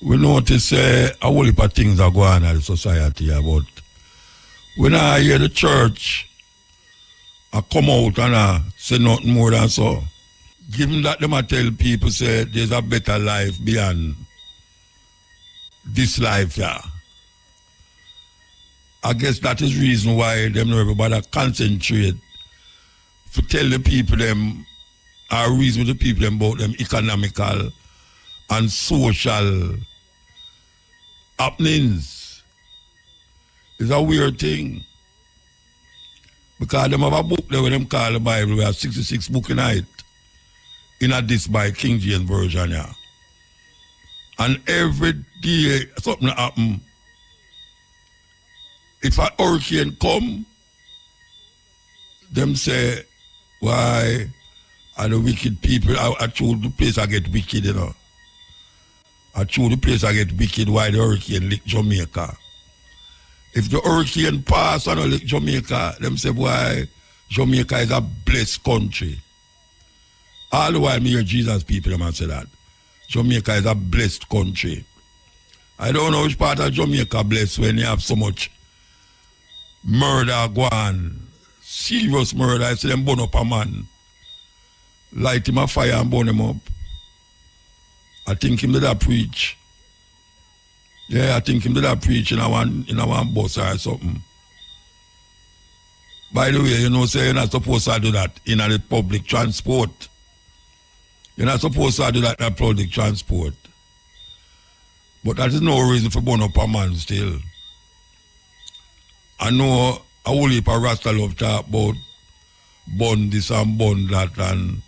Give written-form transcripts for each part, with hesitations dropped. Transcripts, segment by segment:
We notice a whole heap of things are going on in the society here, but when I hear the church I come out and I say nothing more than so. Given that them I tell people say there's a better life beyond this life here. I guess that is reason why them know everybody concentrate to tell the people them or reason with the people them about them economical and social happenings. It's a weird thing. Because them have a book there where them call the Bible, we have 66 books in it. In a this by King James Version, yeah. And every day something happen. If a hurricane come, them say, why are the wicked people, I choose the place I get wicked, you know. I choose the place I get wicked, why the hurricane lick Jamaica. If the hurricane pass and lick Jamaica, them say, why Jamaica is a blessed country. All the while me hear Jesus people them say that. Jamaica is a blessed country. I don't know which part of Jamaica blessed when you have so much murder go on. Serious murder. I see them burn up a man. Light him a fire and burn him up. I think him did that preach. Yeah, I think him did that preach in a one bus or something. By the way, you know, say you're not supposed to do that in a public transport. You're not supposed to do that in public transport. But that is no reason for burn up a man still. I know a whole heap of Rasta love talk about burn this and burn that and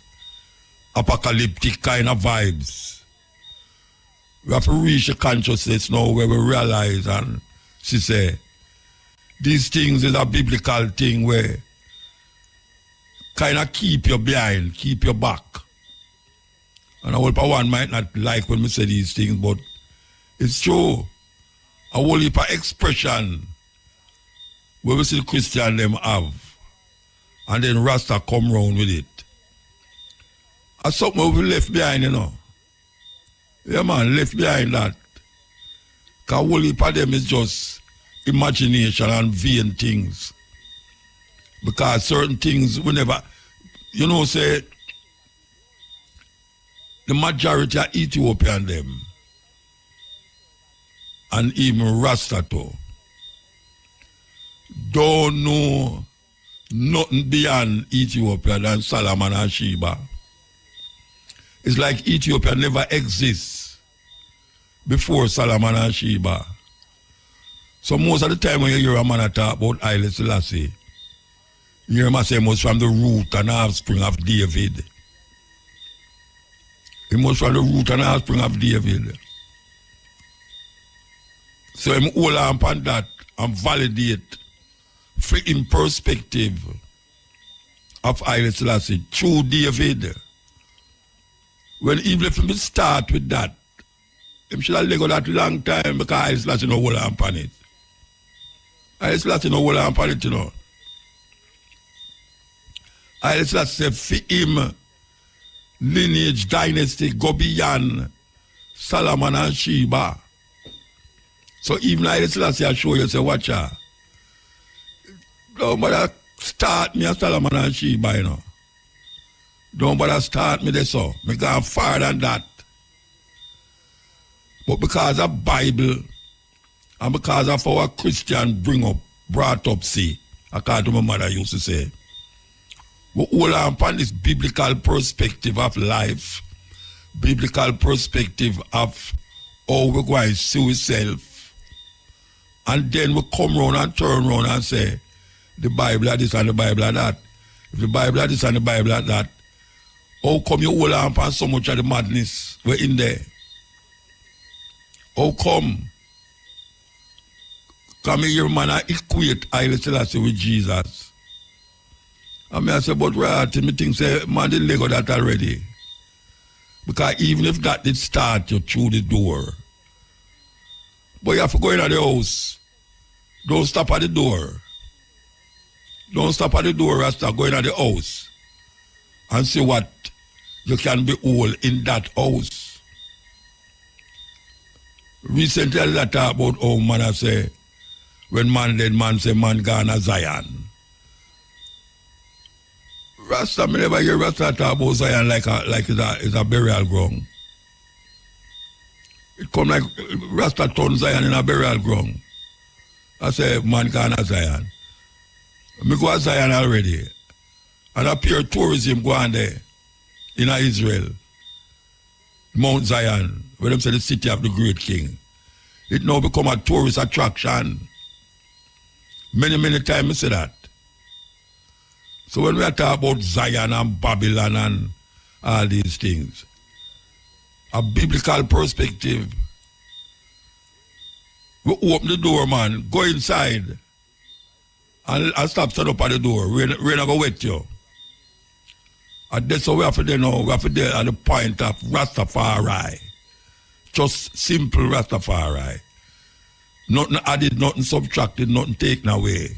apocalyptic kind of vibes. We have to reach a consciousness now where we realize and she say, these things is a biblical thing where kind of keep you behind, keep your back. And a whole one might not like when we say these things, but it's true. A whole heap of expression where we see the Christian them have. And then Rasta come round with it. That's something we left behind, you know. Yeah, man, left behind that. Because a whole heap of them is just imagination and vain things. Because certain things we never, you know, say, the majority of Ethiopian them, and even Rasta too, don't know nothing beyond Ethiopia than Solomon and Sheba. It's like Ethiopia never exists before Solomon and Sheba. So most of the time when you hear a man talk about Haile Selassie, you hear him say he was from the root and offspring of David. He must from the root and offspring of David. So him hold on upon that and validate for in perspective of Haile Selassie through David. When even if he start with that, he should have let go that long time because Haile Selassie no hold on upon it. Haile Selassie no hold on upon it, you know. Haile Selassie for him lineage, dynasty, go beyond Solomon and Sheba. So even Haile Selassie I show you, say, watch out. Don't bother start me as Solomon and Sheba, you know. Don't bother start me there, so. Me go far than that. But because of Bible, and because of our Christian brought up, see, according to my mother used to say, we hold on upon this biblical perspective of life, biblical perspective of how we're going to see ourselves. And then we come around and turn around and say, the Bible are this and the Bible are that. If the Bible are this and the Bible are that, how come you hold on upon so much of the madness we're in there? How come? Come here, man, I equate Haile Selassie with Jesus. I mean, I say, but right, me think, say, man, didn't let go that already. Because even if that did start you through the door, but you have to go into the house. Don't stop at the door. Don't stop at the door, Rasta, go into the house and see what you can be all in that house. Recently I talk about how man I say, when man dead, man say man gone to Zion. Rasta, me never hear Rasta talk about Zion like it's a burial ground. It come like Rasta turn Zion in a burial ground. I say man gone to Zion. Me go to Zion already. And a pure tourism go on there in Israel. Mount Zion, where them say the city of the great king. It now become a tourist attraction. Many times I say that. So when we are talking about Zion and Babylon and all these things, a biblical perspective, we open the door, man, go inside and stop stand up at the door. Rain not go wet you. And that's how we have to do now. We have to do at the point of Rastafari. Just simple Rastafari. Nothing added, nothing subtracted, nothing taken away.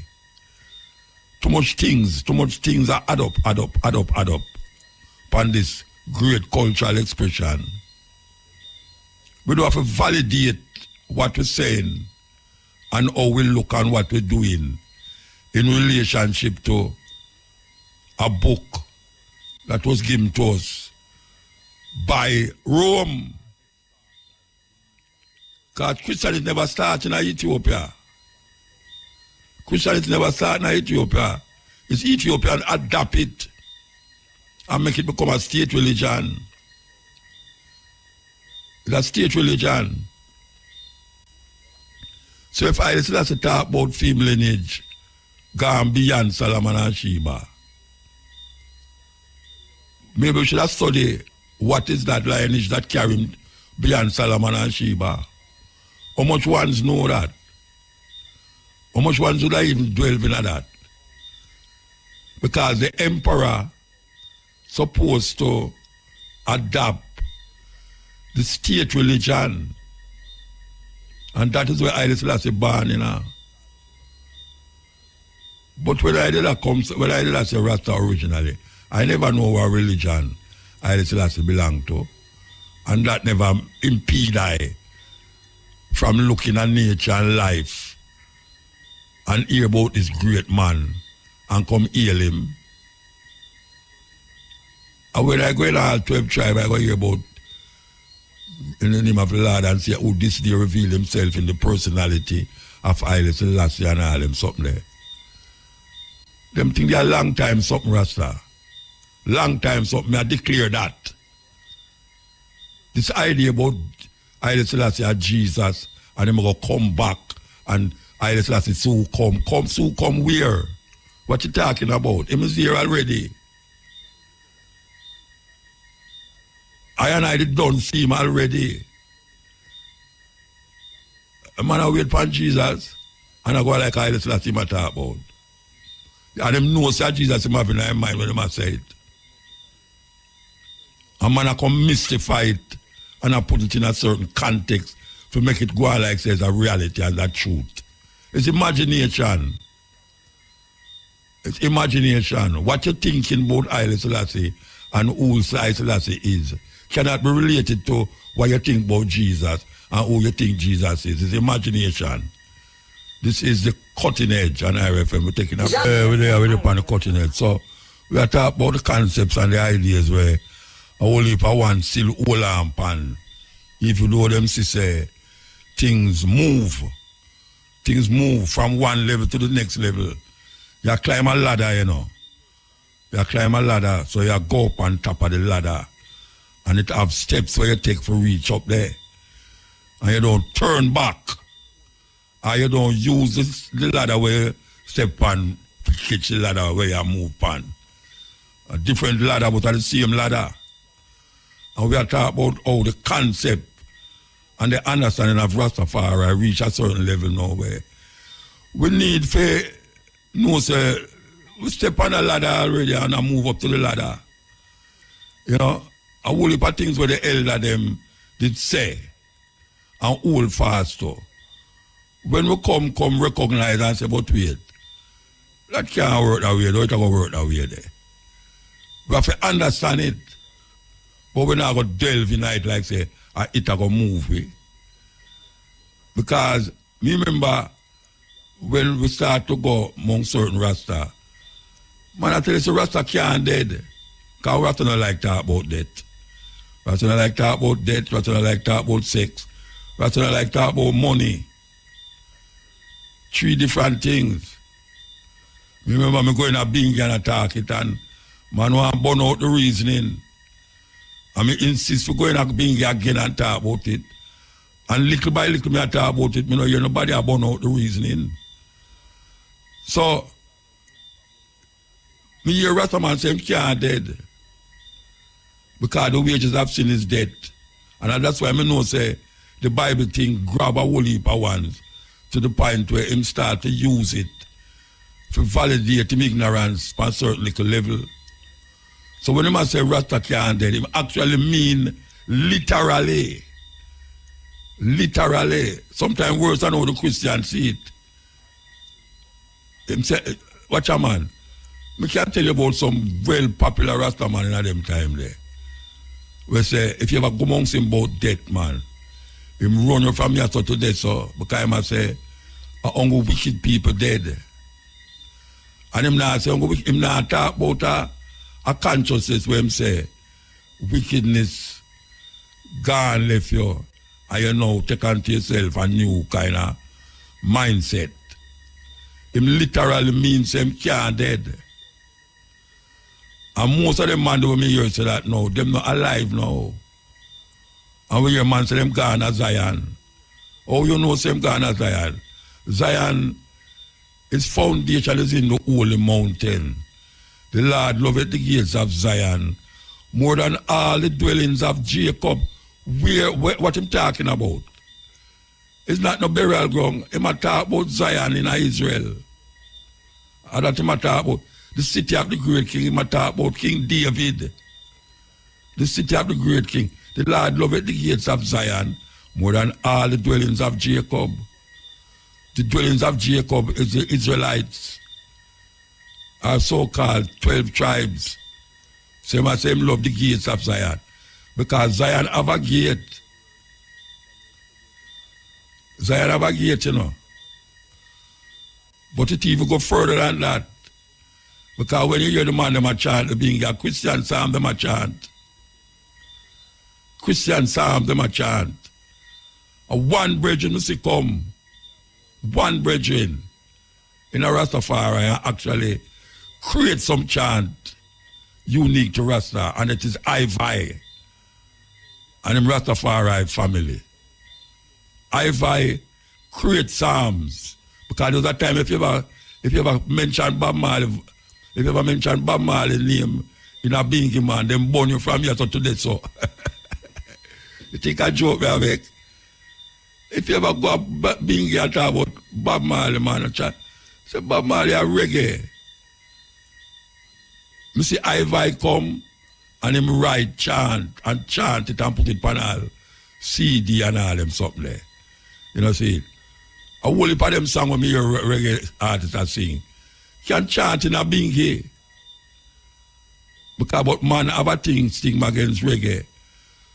Too much things are add up upon this great cultural expression. We do have to validate what we're saying and how we look and what we're doing in relationship to a book that was given to us by Rome. Because Christianity never started in Ethiopia. Christianity never started in Ethiopia. It's Ethiopian adapt it and make it become a state religion. It's a state religion. So if I listen to talk about female lineage, gone beyond Solomon and Sheba, maybe we should have studied what is that lineage that carried beyond Solomon and Sheba. How much ones know that? How much ones would I even delve into that? Because the emperor supposed to adopt the state religion. And that is where Haile Selassie born, you know. But when I did that say Rasta originally, I never know what religion Haile Selassie belonged to. And that never impede I from looking at nature and life and hear about this great man and come hail him. And when I go in all 12 tribes, I go hear about in the name of the Lord and say, oh, this day reveal himself in the personality of Haile Selassie and all them something there. Them think they are long time something, Rasta. Long time something, I declare that. This idea about Haile Selassie and Jesus and them going to come back and Haile Selassie soon come where? What you talking about? Him is here already. I done see him already. A man I wait for Jesus and I go like Haile Selassie I talk about. And them know that Jesus him have in their mind when them say it. A man I come mystify it and I put it in a certain context to make it go like says a reality and a truth. It's imagination. It's imagination. What you're thinking about Haile Selassie and who Haile Selassie is cannot be related to what you think about Jesus and who you think Jesus is. It's imagination. This is the cutting edge on RFM. We're taking up we're upon the cutting edge. So we are talking about the concepts and the ideas where only if I want still hold on pan. If you know them say things move from one level to the next level. You climb a ladder, you know. You climb a ladder, so you go up on top of the ladder. And it have steps where you take for reach up there. And you don't turn back. Or you don't use the ladder where you step on to catch the ladder where you move on. A different ladder, but the same ladder. And we are talking about how the concept and the understanding of Rastafari reach a certain level now where we need to know, say, we step on the ladder already and I move up to the ladder. You know, a whole heap of things where the elder them did say and hold fast to. When we come recognize and say, but wait, that can't work that way, though it can't work that way there. We have to understand it. But we're not going to delve in it like say, it going to move. Because me remember when we start to go among certain Rasta, man, I tell you, so Rasta can't dead. Because Rasta don't like talk about death. Rasta don't like talk about death. Rasta don't like talk about sex. Rasta don't like talk about money. 3 different things. Me remember me going to Bingy and I talk it, and man want to burn out the reasoning. And me insist for going to Bingy again and talk about it. And little by little me I talk about it. Me know hear nobody a burn out the reasoning. So, me hear Rasta man say him can't dead. Because the wages of sin is death. And that's why I know say the Bible thing grab a whole heap of ones to the point where him start to use it to validate him ignorance on a certain little level. So when him say Rasta can't dead, him actually mean literally. Literally. Sometimes worse than how the Christians see it. Him say, watch a man. I can tell you about some well popular Rasta man in them time there. We say, if you ever go amongst him about death, man, him run you from here to death, so, because him say, only wicked people dead. And him not say, him not talk about a consciousness where him say, wickedness gone left you, and you know, take on to yourself a new kind of mindset. Him literally means him can't dead. And most of them man do me hear say that no, them not alive now. And when your man say them gone as Zion. Oh, you know say them gone as Zion. Zion, its foundation is in the holy mountain. The Lord loveth the gates of Zion more than all the dwellings of Jacob. Where what him talking about? It's not no burial ground. Him a talk about Zion in Israel. And that him a talk about the city of the great king. Him a talk about King David. The city of the great king. The Lord loveth the gates of Zion more than all the dwellings of Jacob. The dwellings of Jacob is the Israelites, are so-called 12 tribes. So him say him love the gates of Zion. Because Zion have a gate. Zion have a gate, you know. But it even go further than that. Because when you hear the man them a chant, the being a Christian psalm them a chant. Christian psalm them a chant. And one brethren must come. One brethren in a Rastafari actually create some chant unique to Rasta, and it is Ivai and him Rastafari family. Ivai create psalms because there was a time if you ever mention Bob Marley, if you ever mention Bob Marley name in a Bingy man, them burn you from here to today. So you think I joke me avec? If you ever go up Bingy and talk about Bob Marley, man, say Bob Marley a reggae. Me see Ivai come and him write chant it and put it on all CD and all them something there. You know, see it. A whole heap of them song when me hear reggae artists are sing. Can chant in a Bingy. Because but man have a thing stigma against reggae.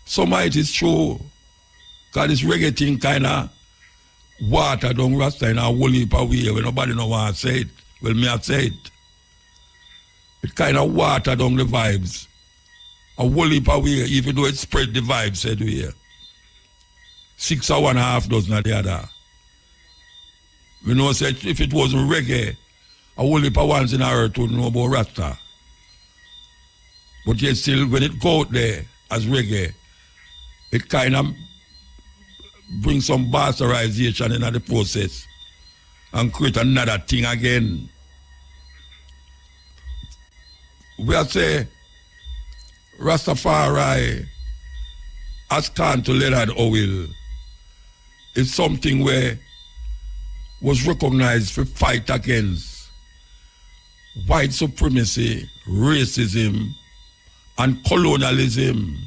Somehow it is true. Because this reggae thing kind of water down Rasta in a whole heap of way when nobody no want to say it. Well, me I say it. It kind of water down the vibes. A whole heap of way, even though it spread the vibes, said we here. 6 or 1.5 dozen of the other. We know say if it wasn't reggae, a whole heap of ones in our earth would know about Rasta. But yet still, when it go out there as reggae, it kind of brings some bastardization in the process and create another thing again. We are say Rastafari as can to Leonard Owil is something where was recognized for fight against white supremacy, racism, and colonialism.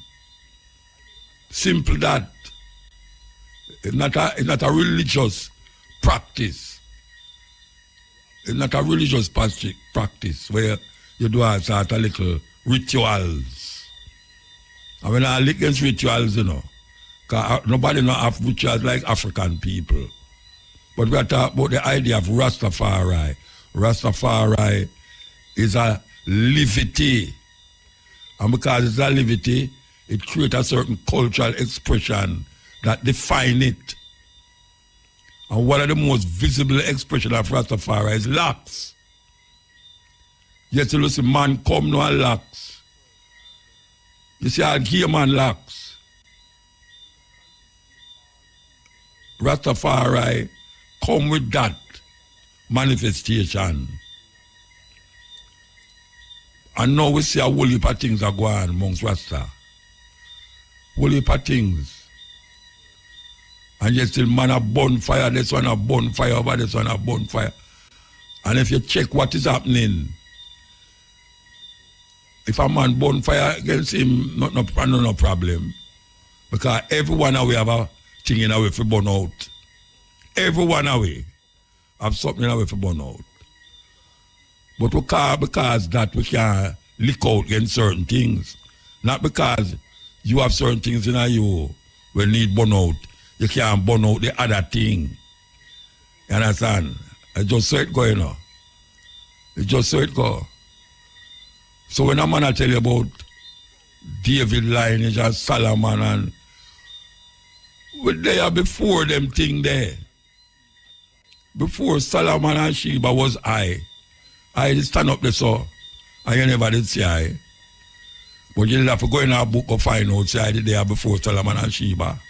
Simple that. It's not a religious practice. It's not a religious practice where you do a sort of little rituals. And when I look against rituals, you know, Because nobody know have rituals like African people. But we are talking about the idea of Rastafari. Rastafari is a livity. And because it's a livity, it creates a certain cultural expression that define it. And one of the most visible expression of Rastafari is locks. Yes, you see, man come no locks. You see, I'll give man locks. Rastafari come with that manifestation. And now we see a whole heap of things are going on amongst Rasta. Whole heap of things. And yet still man a bonfire, this one a bonfire, over this one a bonfire. And if you check what is happening, if a man bonfire against him, no problem. Because everyone away have a thing in a way for burn out. Everyone away have something in a way for burn out. But because that we can lick out against certain things. Not because you have certain things in you we need burn out. You can't burn out the other thing. You understand? I just saw it going on. It just saw it go. So when a man I tell you about David lineage and Solomon and we there before them thing there. Before Solomon and Sheba was I did stand up there so and you never did see I. But you did have to go in our book and find out say I did there before Solomon and Sheba.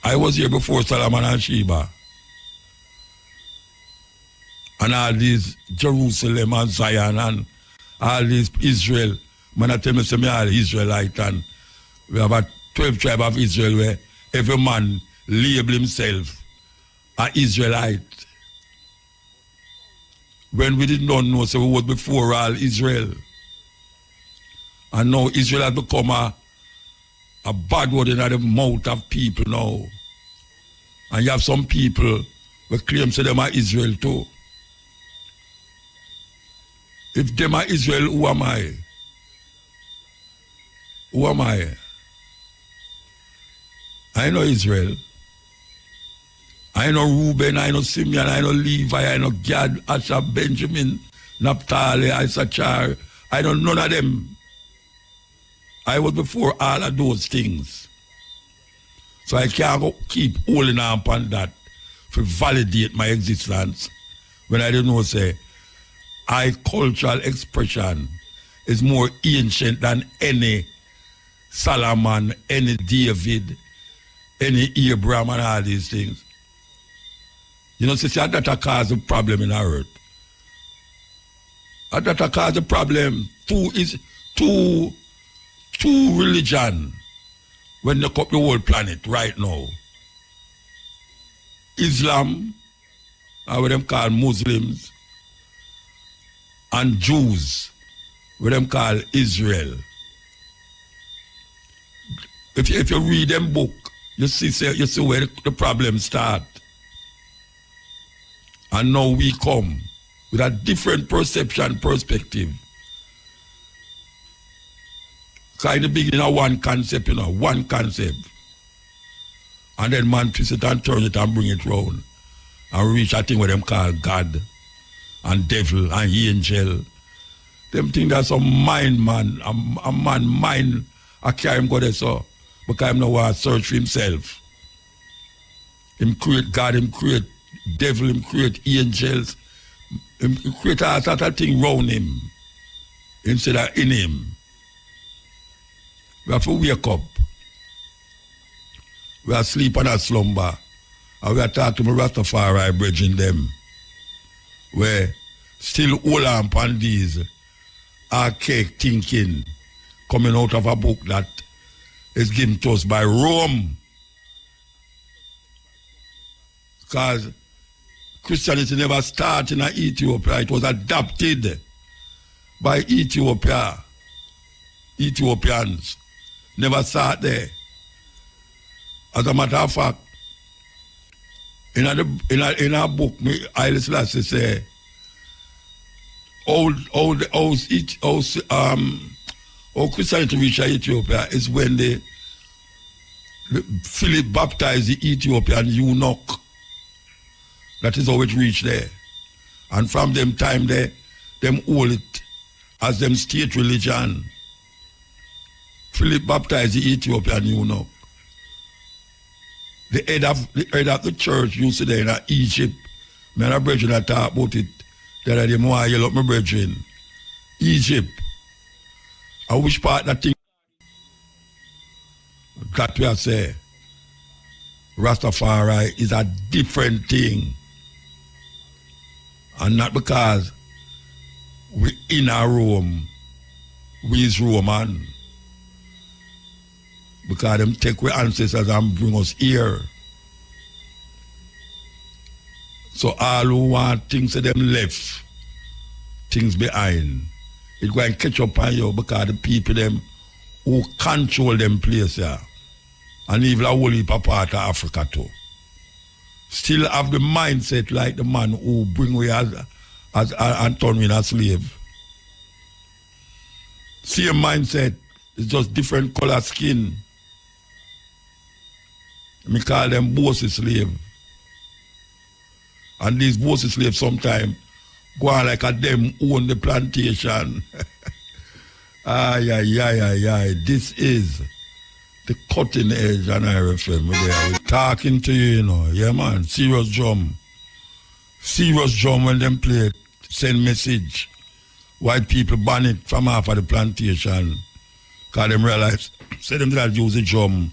I was here before Solomon and Sheba. And all these Jerusalem and Zion and all these Israel. Man, I tell me, say me all Israelite and we have a 12 tribe of Israel where every man label himself an Israelite. When we did not know, so we was before all Israel. And now Israel has become a bad word in the mouth of people now. And you have some people who claim say them are Israel too. If them are Israel, who am I? Who am I? I know Israel. I know Reuben, I know Simeon, I know Levi, I know Gad, Asher, Benjamin, Naphtali, Issachar. I know none of them. I was before all of those things. So I can't go keep holding on upon that to validate my existence when I don't know, say, I cultural expression is more ancient than any Solomon, any David, any Abraham and all these things. You know, see, that cause a problem in our earth. That cause a problem. Two religion when they cover the whole planet right now. Islam, or what them call Muslims, and Jews, what them call Israel. If you read them book, you see where the problem start. And now we come with a different perspective. Because in the beginning, one concept, one concept. And then man twist it and turn it and bring it round. And reach a thing what them call God and devil and angel. Them think that's some mind, man. A man mind, I carry him go there so. Because him no want to search for himself. Him create God, him create devil, him create angels. Him create a sort of thing round him. Instead of in him. We have to wake up. We are asleep and a slumber. And we are talking to Rastafari bridging them. Where still hold on upon these archaic thinking coming out of a book that is given to us by Rome. Because Christianity never started in Ethiopia. It was adopted by Ethiopians. Never started there. As a matter of fact, in a book, Haile Selassie say, how how Christianity reached Ethiopia is when Philip baptized the Ethiopian eunuch. That is how it reached there. And from them time there, them hold it as them state religion. Philip baptized the Ethiopian eunuch. The head of the church used to there in Egypt. Me and a brethren that talk about it. That I didn't want to yell up my brethren. Egypt. And which part that thing that we are say Rastafari is a different thing. And not because we in a Rome, we is Roman. Because them take our ancestors and bring us here. So all who want things to them left, things behind, it go and catch up on you because the people them who control them place here, and even a whole heap of part of Africa too, still have the mindset like the man who bring we as and turn we as slave. Same mindset, it's just different color skin. Me call them bossy slave. And these bossy slaves sometimes go on like a them own the plantation. Ay. This is the cutting edge on RFM. We're talking to you, you know. Yeah, man. Serious drum. Serious drum when them play, send message. White people ban it from half of the plantation. Because them realize, say them that use the drum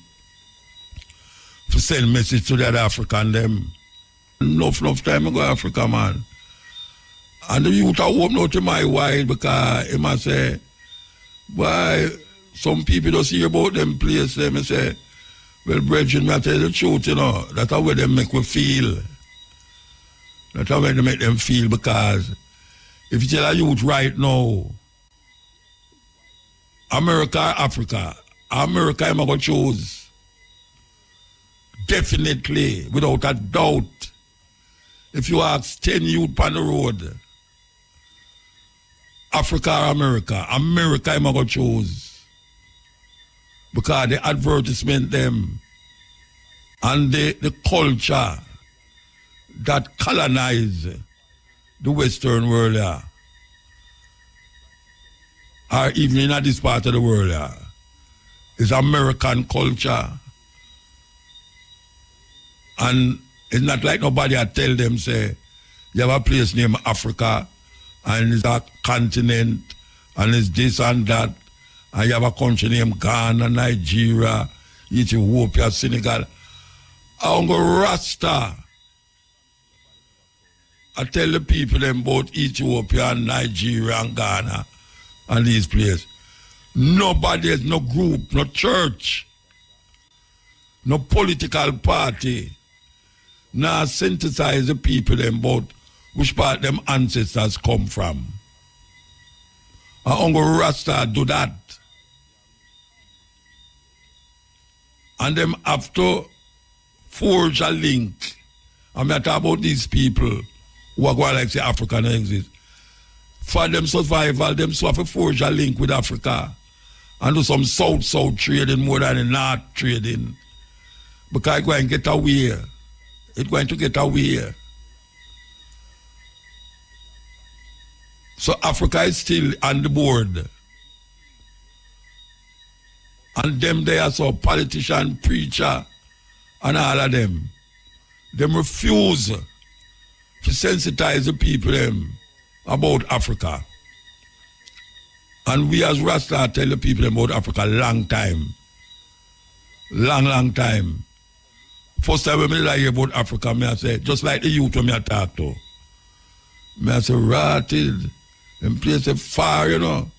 to send message to the other African them. Enough time ago Africa, man. And the youth are open out to my wide because he must say, why some people don't see about them place, they say, well, brethren, I tell you the truth, you know, that's how they make we feel. That's how they make them feel, because if you tell a youth right now, America or Africa, America I'm going to choose. Definitely, without a doubt. If you ask 10 youth on the road, Africa or America, America I'm going to choose. Because the advertisement them and the culture that colonize the Western world or even in this part of the world is American culture. And it's not like nobody I tell them, say, you have a place named Africa, and it's a continent, and it's this and that, and you have a country named Ghana, Nigeria, Ethiopia, Senegal. I'm going to Rasta. I tell the people them about Ethiopia, and Nigeria, and Ghana, and these places. Nobody has no group, no church, no political party. Now synthesize the people them about which part them ancestors come from. And Uncle Rasta do that. And them have to forge a link. I'm not talking about these people who are going like say Africa don't exist. For them survival, them so have to forge a link with Africa and do some south-south trading more than the north trading. Because it's going to get away. It's going to get away. So Africa is still on the board. And them there, so politician, preacher, and all of them, them refuse to sensitize the people them about Africa. And we as Rasta tell the people about Africa long time. Long time. First time when I hear about Africa, I say, just like the youth when I talk to. I say, rotted. Them places far, you know.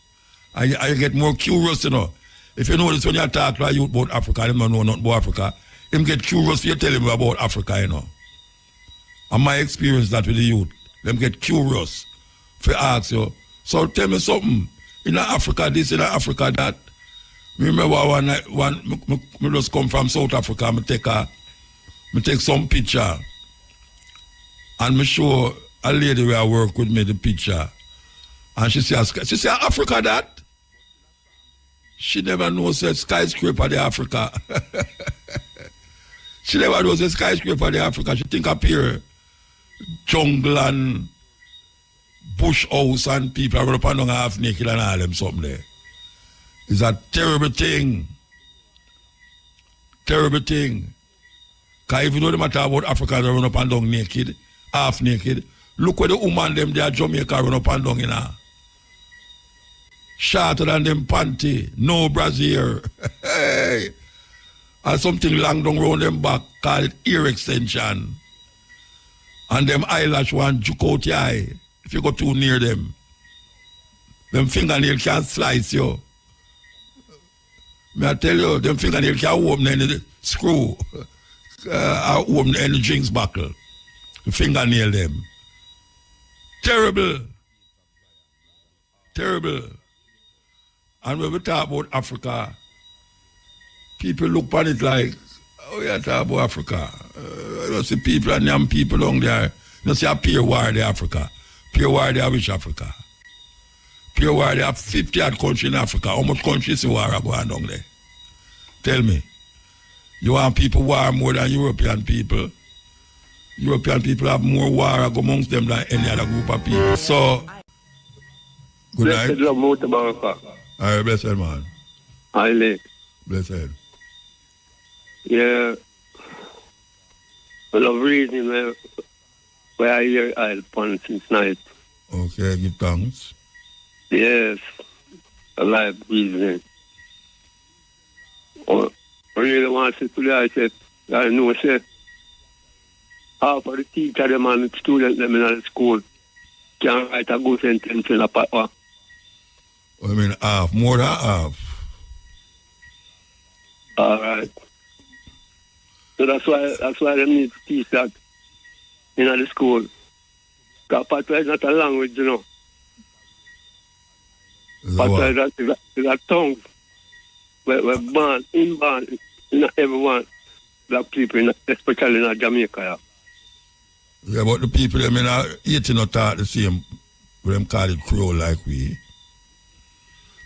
I get more curious, you know. If you notice when you talk to a youth about Africa, they don't know nothing about Africa. Him get curious for you tell him about Africa, you know. And my experience that with the youth, them get curious for ask you. So tell me something. In Africa this, in Africa that. Me remember me just come from South Africa, me take some picture and me show a lady where I work with me the picture. And she says, Africa that? She never knows a skyscraper the Africa. She never knows a skyscraper the Africa. She think up here, jungle and bush house and people are up and down half naked and all them something there. It's a terrible thing. Terrible thing. Because if you know the matter about Africans run up and down naked, half naked, look where the woman them there Jamaica run up and down in her. Shorter than them panty, no brassiere. Hey. And something long down round them back called ear extension. And them eyelash one juke out your eye if you go too near them. Them fingernail can slice you. May I tell you, them fingernail can open any screw. Open any drinks buckle. The fingernail them. Terrible. Terrible. And when we talk about Africa, people look on it like, oh yeah, talk about Africa. You see people and young people down there. You see a pure war in Africa. Pure war there which Africa? Pure war there 50 odd countries in Africa. How much countries is war going down there? Tell me. You want people war more than European people? European people have more war amongst them than any other group of people. So, good night. Blessed love, Mutabaruka. All right, blessed man. Highly. Blessed. Yeah. I love reading where I hear I'll pun since night. Okay, give thanks. Yes. I like reasoning. Or really want to say today, I said, I know, say, half of the teacher them and the students them in the school can write a good sentence in a paper. I mean half, more than half. All right. So that's why they need to teach that in the school. Because patois is not a language, you know. Patois is a tongue. We're born, inborn, in everyone, black people, especially in Jamaica. Yeah, but the people, I mean, Haiti not talk the same, them call it Creole like we.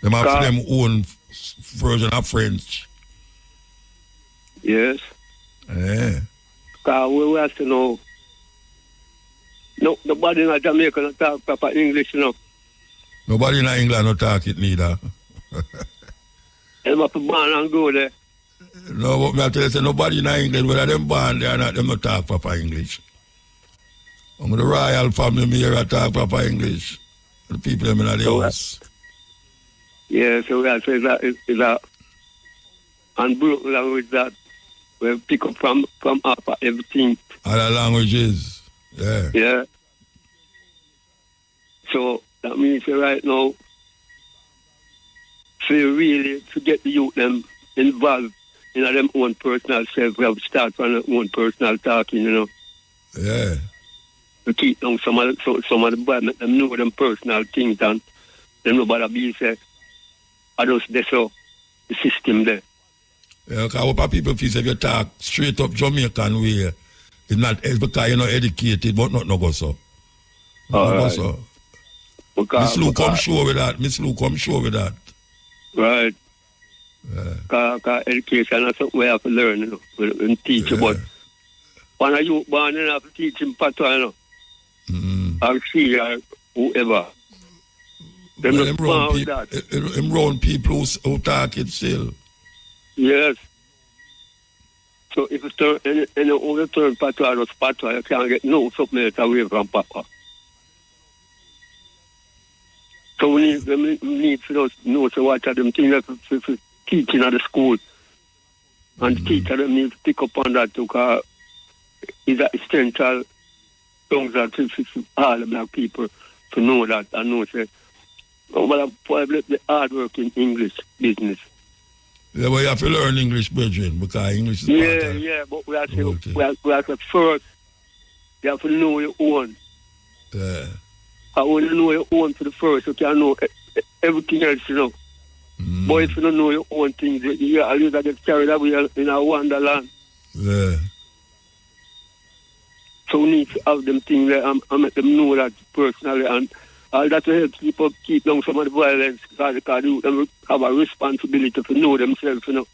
Them have them own version of French. Yes. Yeah. Because we have to know, no, nobody in Jamaica not talk proper English, you know. Nobody in England not talk it neither. Them have to born and go there. No, but me I tell you, say, nobody in England, whether them born there or not, them not talk proper English. I'm the royal family me here I talk proper English. The people them in the house. Yeah, so we have to say that is a unbroken language that we pick up from after everything. Other languages. Yeah. Yeah. So that means right now, so really to get the youth them involved in them own personal self, we have to start from their own personal talking, you know. Yeah. To keep down some of the boys, make them know them personal things and them nobody be say, I just this so the system there. Yeah, because what people feel if you talk straight up Jamaican way, it's not because you're not educated, but not no go so. Not go so. Miss Lou come show with that. Miss Lou come show with that. Right. Yeah. Because education is something we have to learn, you know, and teach you. But when a youth born, you have to teach him patois, you know. Or she or whoever. Them well, them round people who talk it still. Yes. So if you turn any other turn patois or patois, you can't get no something else away from papa. So we need to know so what are them things that for teaching at the school. And the teacher them need to pick up on that because it's essential things that for all the black people to know that and know say, well, probably the hard work in English business. Yeah, but you have to learn English, brethren, because English is part of but we have to first, you have to know your own. Yeah. I want to know your own for the first, you can know everything else, you know. But if you don't know your own things, you always get carried away in a wonderland. Yeah. So we need to have them things there and make them know that personally and all that will help keep down some of the violence because the youth them have a responsibility to know themselves, you know.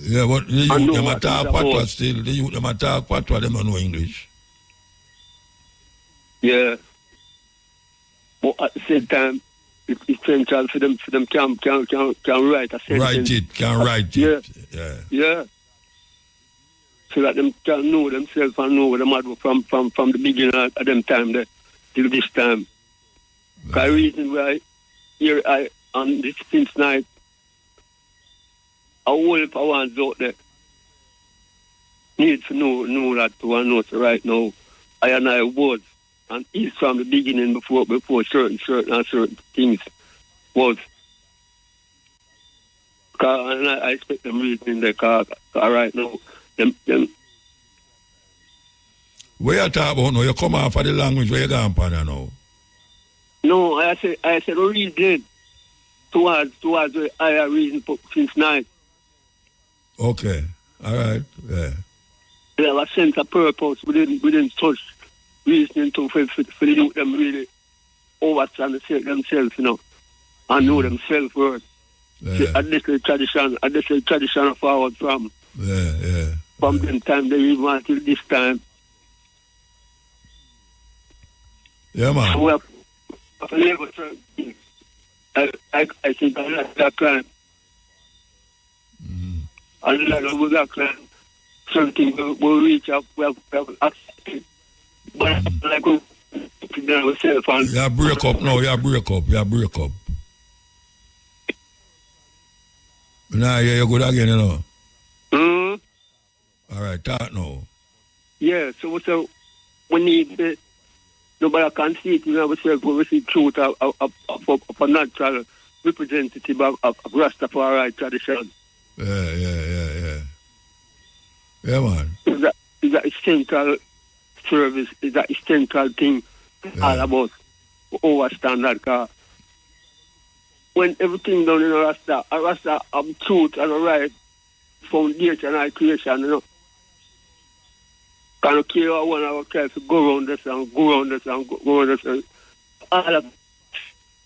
Yeah, but the And youth know them what attack it's patwa about. still. The youth them attack patwa, them don't know English. Yeah. But at the same time, it's essential for them can write a sentence. Write it, can write Yeah. it. Yeah. Yeah. So that them can know themselves and know what them are from the beginning of them time there till this time. The reason why here I on this since night, a whole of ones out there need to know that to and know so right now I was and is from the beginning before certain things was. And I expect them reasoning there cause right now them Where you talk about now? You come off of the language where you gone pan now. no, I said reason towards the higher reason since night. Okay. All right. Yeah. They have a sense of purpose within such reasoning to for the youth them really overstand themselves, you know, and know themselves worth. Yeah. This is tradition forward from Yeah. them time they even until this time. Yeah, man. So we have to live with certain things. I think I like that climb. And like with that climb, certain things will reach up, we have accepted. But like we ourselves and You break up now, you break up. Nah, yeah, you good again, you know. All right, talk now. yeah, so we need the nobody can see it in ourselves, but we see truth of a natural representative of Rastafari tradition. Yeah. Yeah, man. Is that essential service, is that essential thing all about our standard car. When everything done in a Rasta truth and a right foundation and creation, you know. Can care one of our kids to go around this and go around this and go around this and all of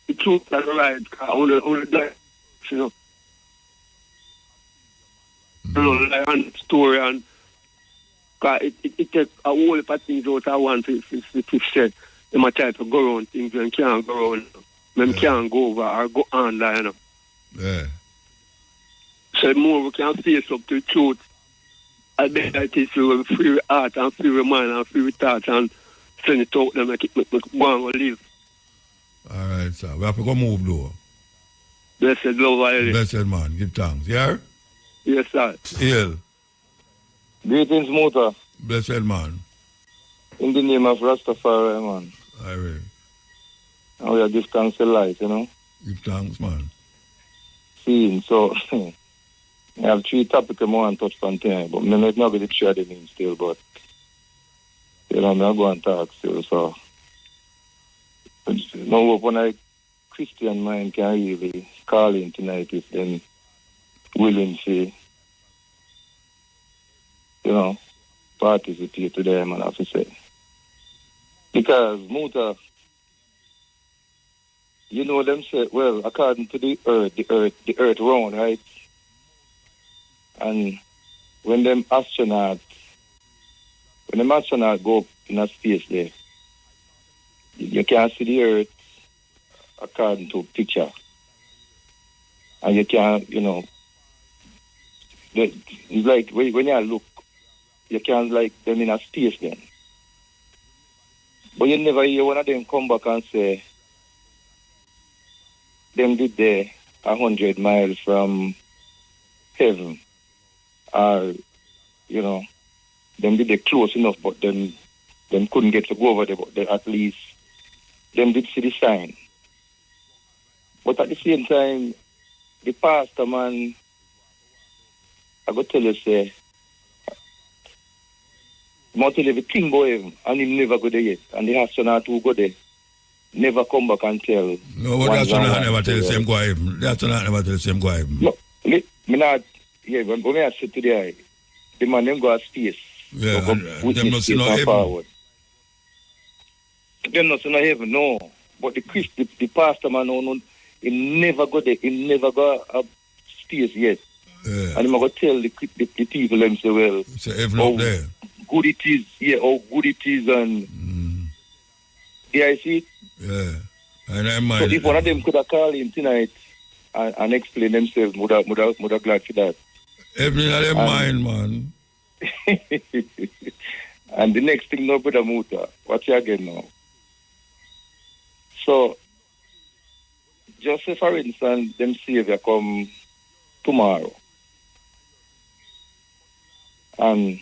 the truth and the right on the direction, you know. You know, like on the story and it takes a whole lot of things out of one to say they might try to go around things and can't go around. Them can't go over or go under, you know. Yeah. So the more we can face up to the truth, I bet that is with free heart and free mind and free thought and send it out and make go and live. All right, sir. We have to go move, though. Blessed love, I live. Blessed man. Give thanks. Yeah? Yes, sir. Hail. Greetings, Muta. Blessed man. In the name of Rastafari, man. All right. And we are give thanks to life, you know. Give thanks, man. Seeing, so, I have 3 topics I want to touch on tonight, but I'm not going to share the name still, but, you know, I'm not going to talk still, so. No hope when a Christian mind can really call in tonight if them willing to, you know, participate to them, and I have to say. Because, Muta, you know them say, well, according to the earth round, right? And when them astronauts go up in a space there, you can see the earth according to picture. And you can, you know, it's like when you look, you can like them in a space then. But you never hear one of them come back and say, them did there 100 miles from heaven. Or, you know, them did they close enough, but them couldn't get to go over there, but they, at least them did see the sign. But at the same time, the pastor man, I got to tell you, say, I'm going to tell you, the king go heaven, and he never go there yet. And the astronaut who go there, never come back and tell. No, but that's not never tell the same go heaven. That's not never tell the same go heaven. No, me not, yeah, when I say today, the man them go to space. Yeah, so and them not see no heaven. Forward. Them not in heaven, no. But the pastor man, no, he never go there. He never go upstairs yet. Yeah. And I'm going to tell the people them say, well, So heaven up there. good it is, yeah, how good it is, and yeah, I see it. Yeah. And I mind. So if one of them could have called him tonight and explain themselves, would have glad for that. Heaven in their mind, man. And the next thing, no, Brother Muta, watch you again now. So, just say for instance, them Savior come tomorrow. And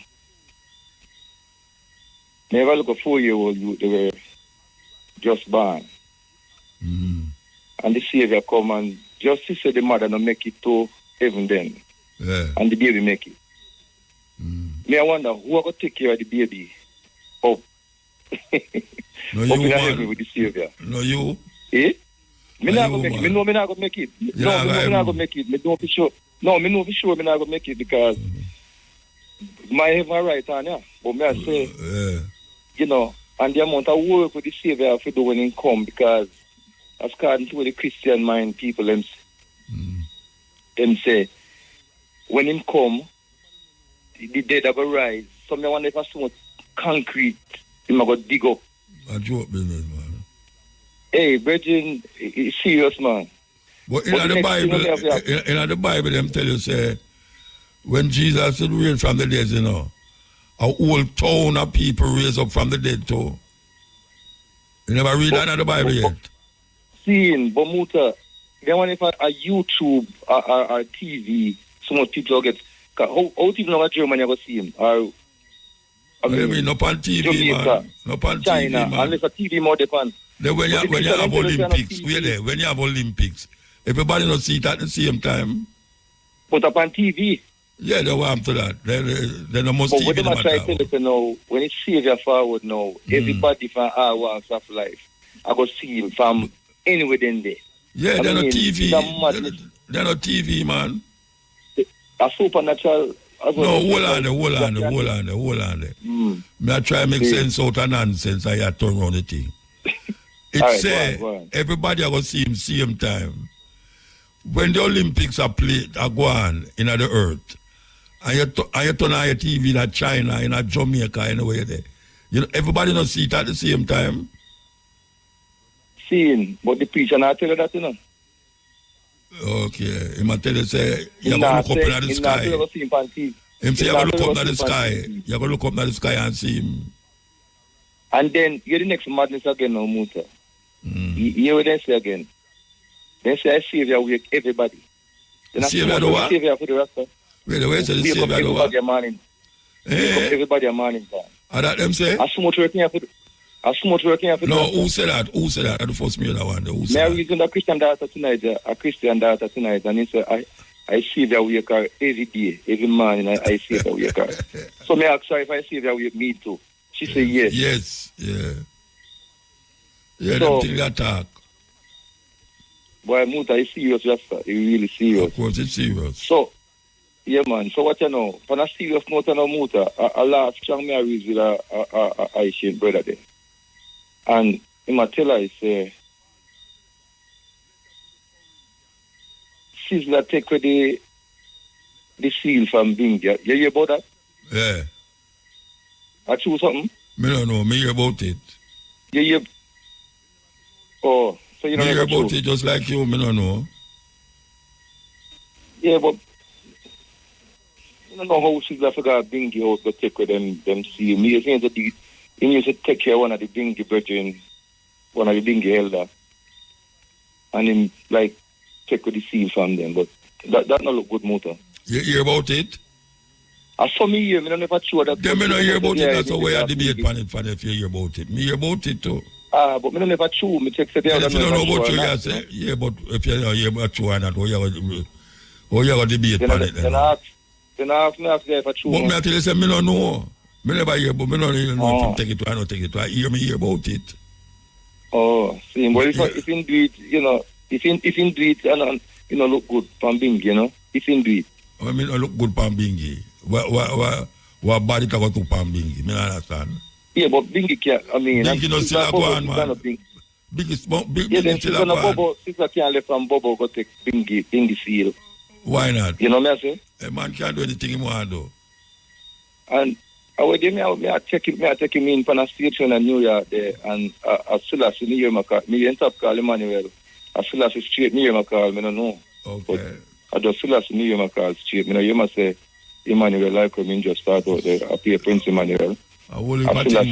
never look a 4-year-old youth, they were just born. And the Savior come and just to say the mother no make it to heaven then. Yeah. And the baby make it. Me I wonder who are going to take care of the baby up. No, up you, in man. heaven with the Savior. No, you. Eh? Me No, not you, going to make it. man. Me know me not going to make it. Yeah, No, me know right. me not going to make it. Me know for sure. No, me know for sure me not going to make it because my heaven right on, yeah. But me I say, Yeah. you know, and the amount of work with the Savior have to do when he come because according to the Christian mind people them say when him come the dead are going to rise. So me wonder if I so much concrete him are going to dig up. A joke business, man. Hey, Virgin, it's serious, man. But But in the the next thing Bible, we have here- in the Bible, them tell you, say, when Jesus said raise from the dead, you know, a whole town of people raise up from the dead too. You never read that in the Bible yet? Seeing, but Muta, then when if a YouTube or TV, so much people get, how people know Germany go see him? Or, I mean, no on TV, Jamaica, man. No on China, TV, man. unless a TV more depend. Then when But you, the when you people have them tell you say on Olympics, TV. wait there, when you have Olympics, everybody not see it at the same time. But upon TV, Yeah, they want to that. Then the most but TV what they them I try to matter. tell you say now, when it's Savior forward now, everybody from all walks of life, I go see him from anywhere in there. Yeah, I they're not mean, TV. it's a madness. They're not TV, man. A supernatural as well. No, hold on there. Me I try to make sense out of nonsense. I turn around the thing. It Alright, say go on. everybody are gonna see him same time. When the Olympics are played, are go on in the earth, and you turn on your TV in China, in Jamaica, anywhere there. You know, everybody not see it at the same time. Seeing, but the preacher not tell you that, you know. Okay, he might tell you say you He gotta not look up say- in the he not sky. tell you see him on TV. Him say He you not gotta look tell up you in the see him on sky. TV. You gotta look up in the sky and see him. And then you're the next madness again now, Muta. You what they say again. They say I Savior wake everybody. Then I Savior do what? Savior for the rest of Wait, wait, say the wake up Savior do what? everybody a morning. Wake up Eh? everybody a morning time. Are that them say? I so much working here for No, who said that? Who said that? That's the first me that one. Who May I said that? reason a Christian daughter tonight, and he said, I see that wake her every day, every morning, I see that wake her. So may I ask her if I see that wake me too? She said yes. Yes, yeah. Yeah, So- them things that talk. Boy, Muta is serious, Rasta. He really serious. Of course, it's serious. So, yeah, man. So what you know? For a serious note, no Muta, a last strong marriage with a Haitian brother there. And he might tell her, he say, Sizzler take with the seal from Bingia. You hear about that? Yeah. I choose something? Me don't know. Me hear about it. You hear? Oh, so you Me don't hear know about it just like you. Me don't know. Yeah, but I don't know how Sizzler forgot Bingi out to take with them seal. Me is saying that he used to take care of one of the Bingi brethren, one of the Bingi elder, and him like take with the seal from them. But that not look good, Motor. You hear about it? I saw me here, I don't never sure that. Then me don't hear about it. Yeah, That's the way I debate Bingi. on it for if you hear about it. Me hear about it too. But me don't never true. Me check the And other if you don't know about sure you, or you not, say, yeah, but if you don't hear about you or not, how you gonna debate Then on it then? I ask me if I true. But me I tell you, say, me don't know. Me never hear, but me don't even know if Oh. him take it or I don't take it. I hear about it. Oh, see, well, Yeah. if in do it, you know, if in do it, and you know, look good from Bing, you know, if in do it. I mean, I look good pan bingi. What body to go to pan bingi? Me not understand. Yeah, but Bingy can't, I mean... Bingy no still a go on, man. Bingy still a go on. Sister can't left from Bobo go take Bingy seal. Why not? You know what I say? A man can't do anything he want to do. And I would give me I take him in for a station in New York there, and I still have to hear my call. Me end up call Emmanuel. I still have to straight me hear my call, I don't know. Okay. But I just still have to hear my call straight. You must say, Emmanuel, like when you just start out there, I pay Prince Emmanuel. I will patting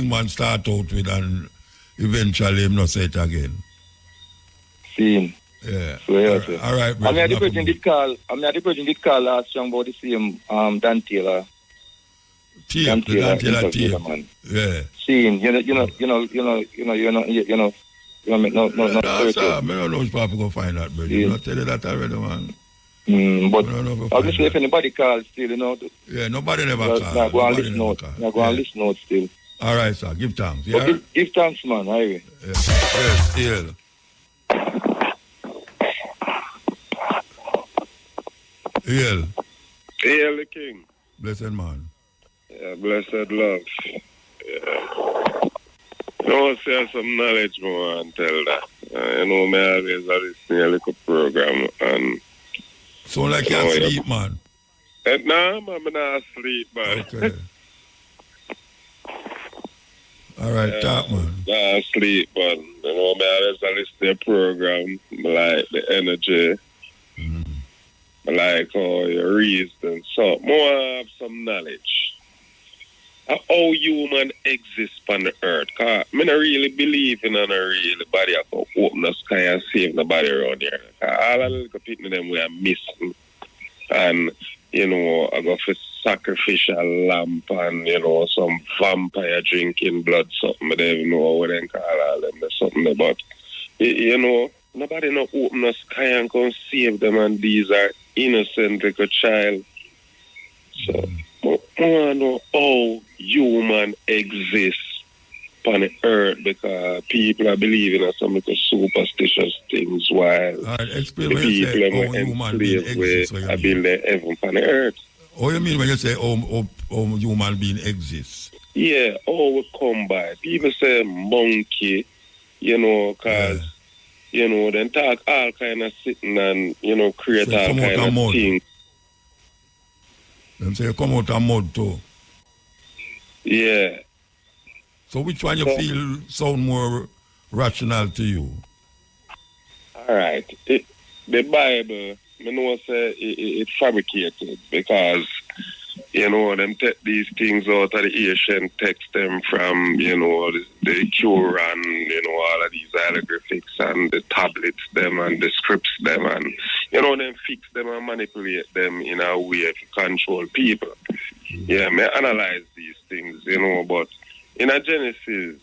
man start out with, and eventually him not say it again. See him. Yeah. So, yeah, all right, I mean, the person did call last song about the same Dan Taylor. Dan Taylor team. Yeah. See him, no. That's I don't know if Papa go find that, but you tell you that already, man. But obviously, if anybody calls still, Yeah, nobody never calls. Now go and listen out. Listen out still. All right, sir. Give thanks. Yeah. Give thanks, man. Highway. Yes. Hail. Hail. Hail the King. Blessed man. Yeah, blessed love. Yeah. You say some knowledge more and tell that. Me always listen to a little program and so like you sleep, man. No, I'm not asleep, man. Okay. All right, talk, man. Not asleep, man. Me always listen to a program, like the energy, like how you reason. So, more have some knowledge. How human exists on the earth. Cause I don't really believe in a real body I can open the sky and save the body around here. All the little people them we are missing. And, I go for sacrificial lamp and, some vampire drinking blood, something. I don't even know what they call all them, something. But, nobody no open the sky and can save them, and these are innocent like a child. So, I want to know how human exists on the earth, because people are believing in some little superstitious things while the people are enslaved where I build their heaven on the earth. What you mean when you say how human being exists? Yeah, how we come by. People say monkey, because, then talk all kind of sitting and, create so all kind of things. Them say you come out of mud too. Yeah. So which one you feel sound more rational to you? All right. The Bible, I know say it's fabricated because, them take these things out of the ancient text them from, the Quran, all of these hieroglyphics and the tablets them and the scripts them and, them fix them and manipulate them in a way to control people. Yeah, I analyze these things, but in a Genesis,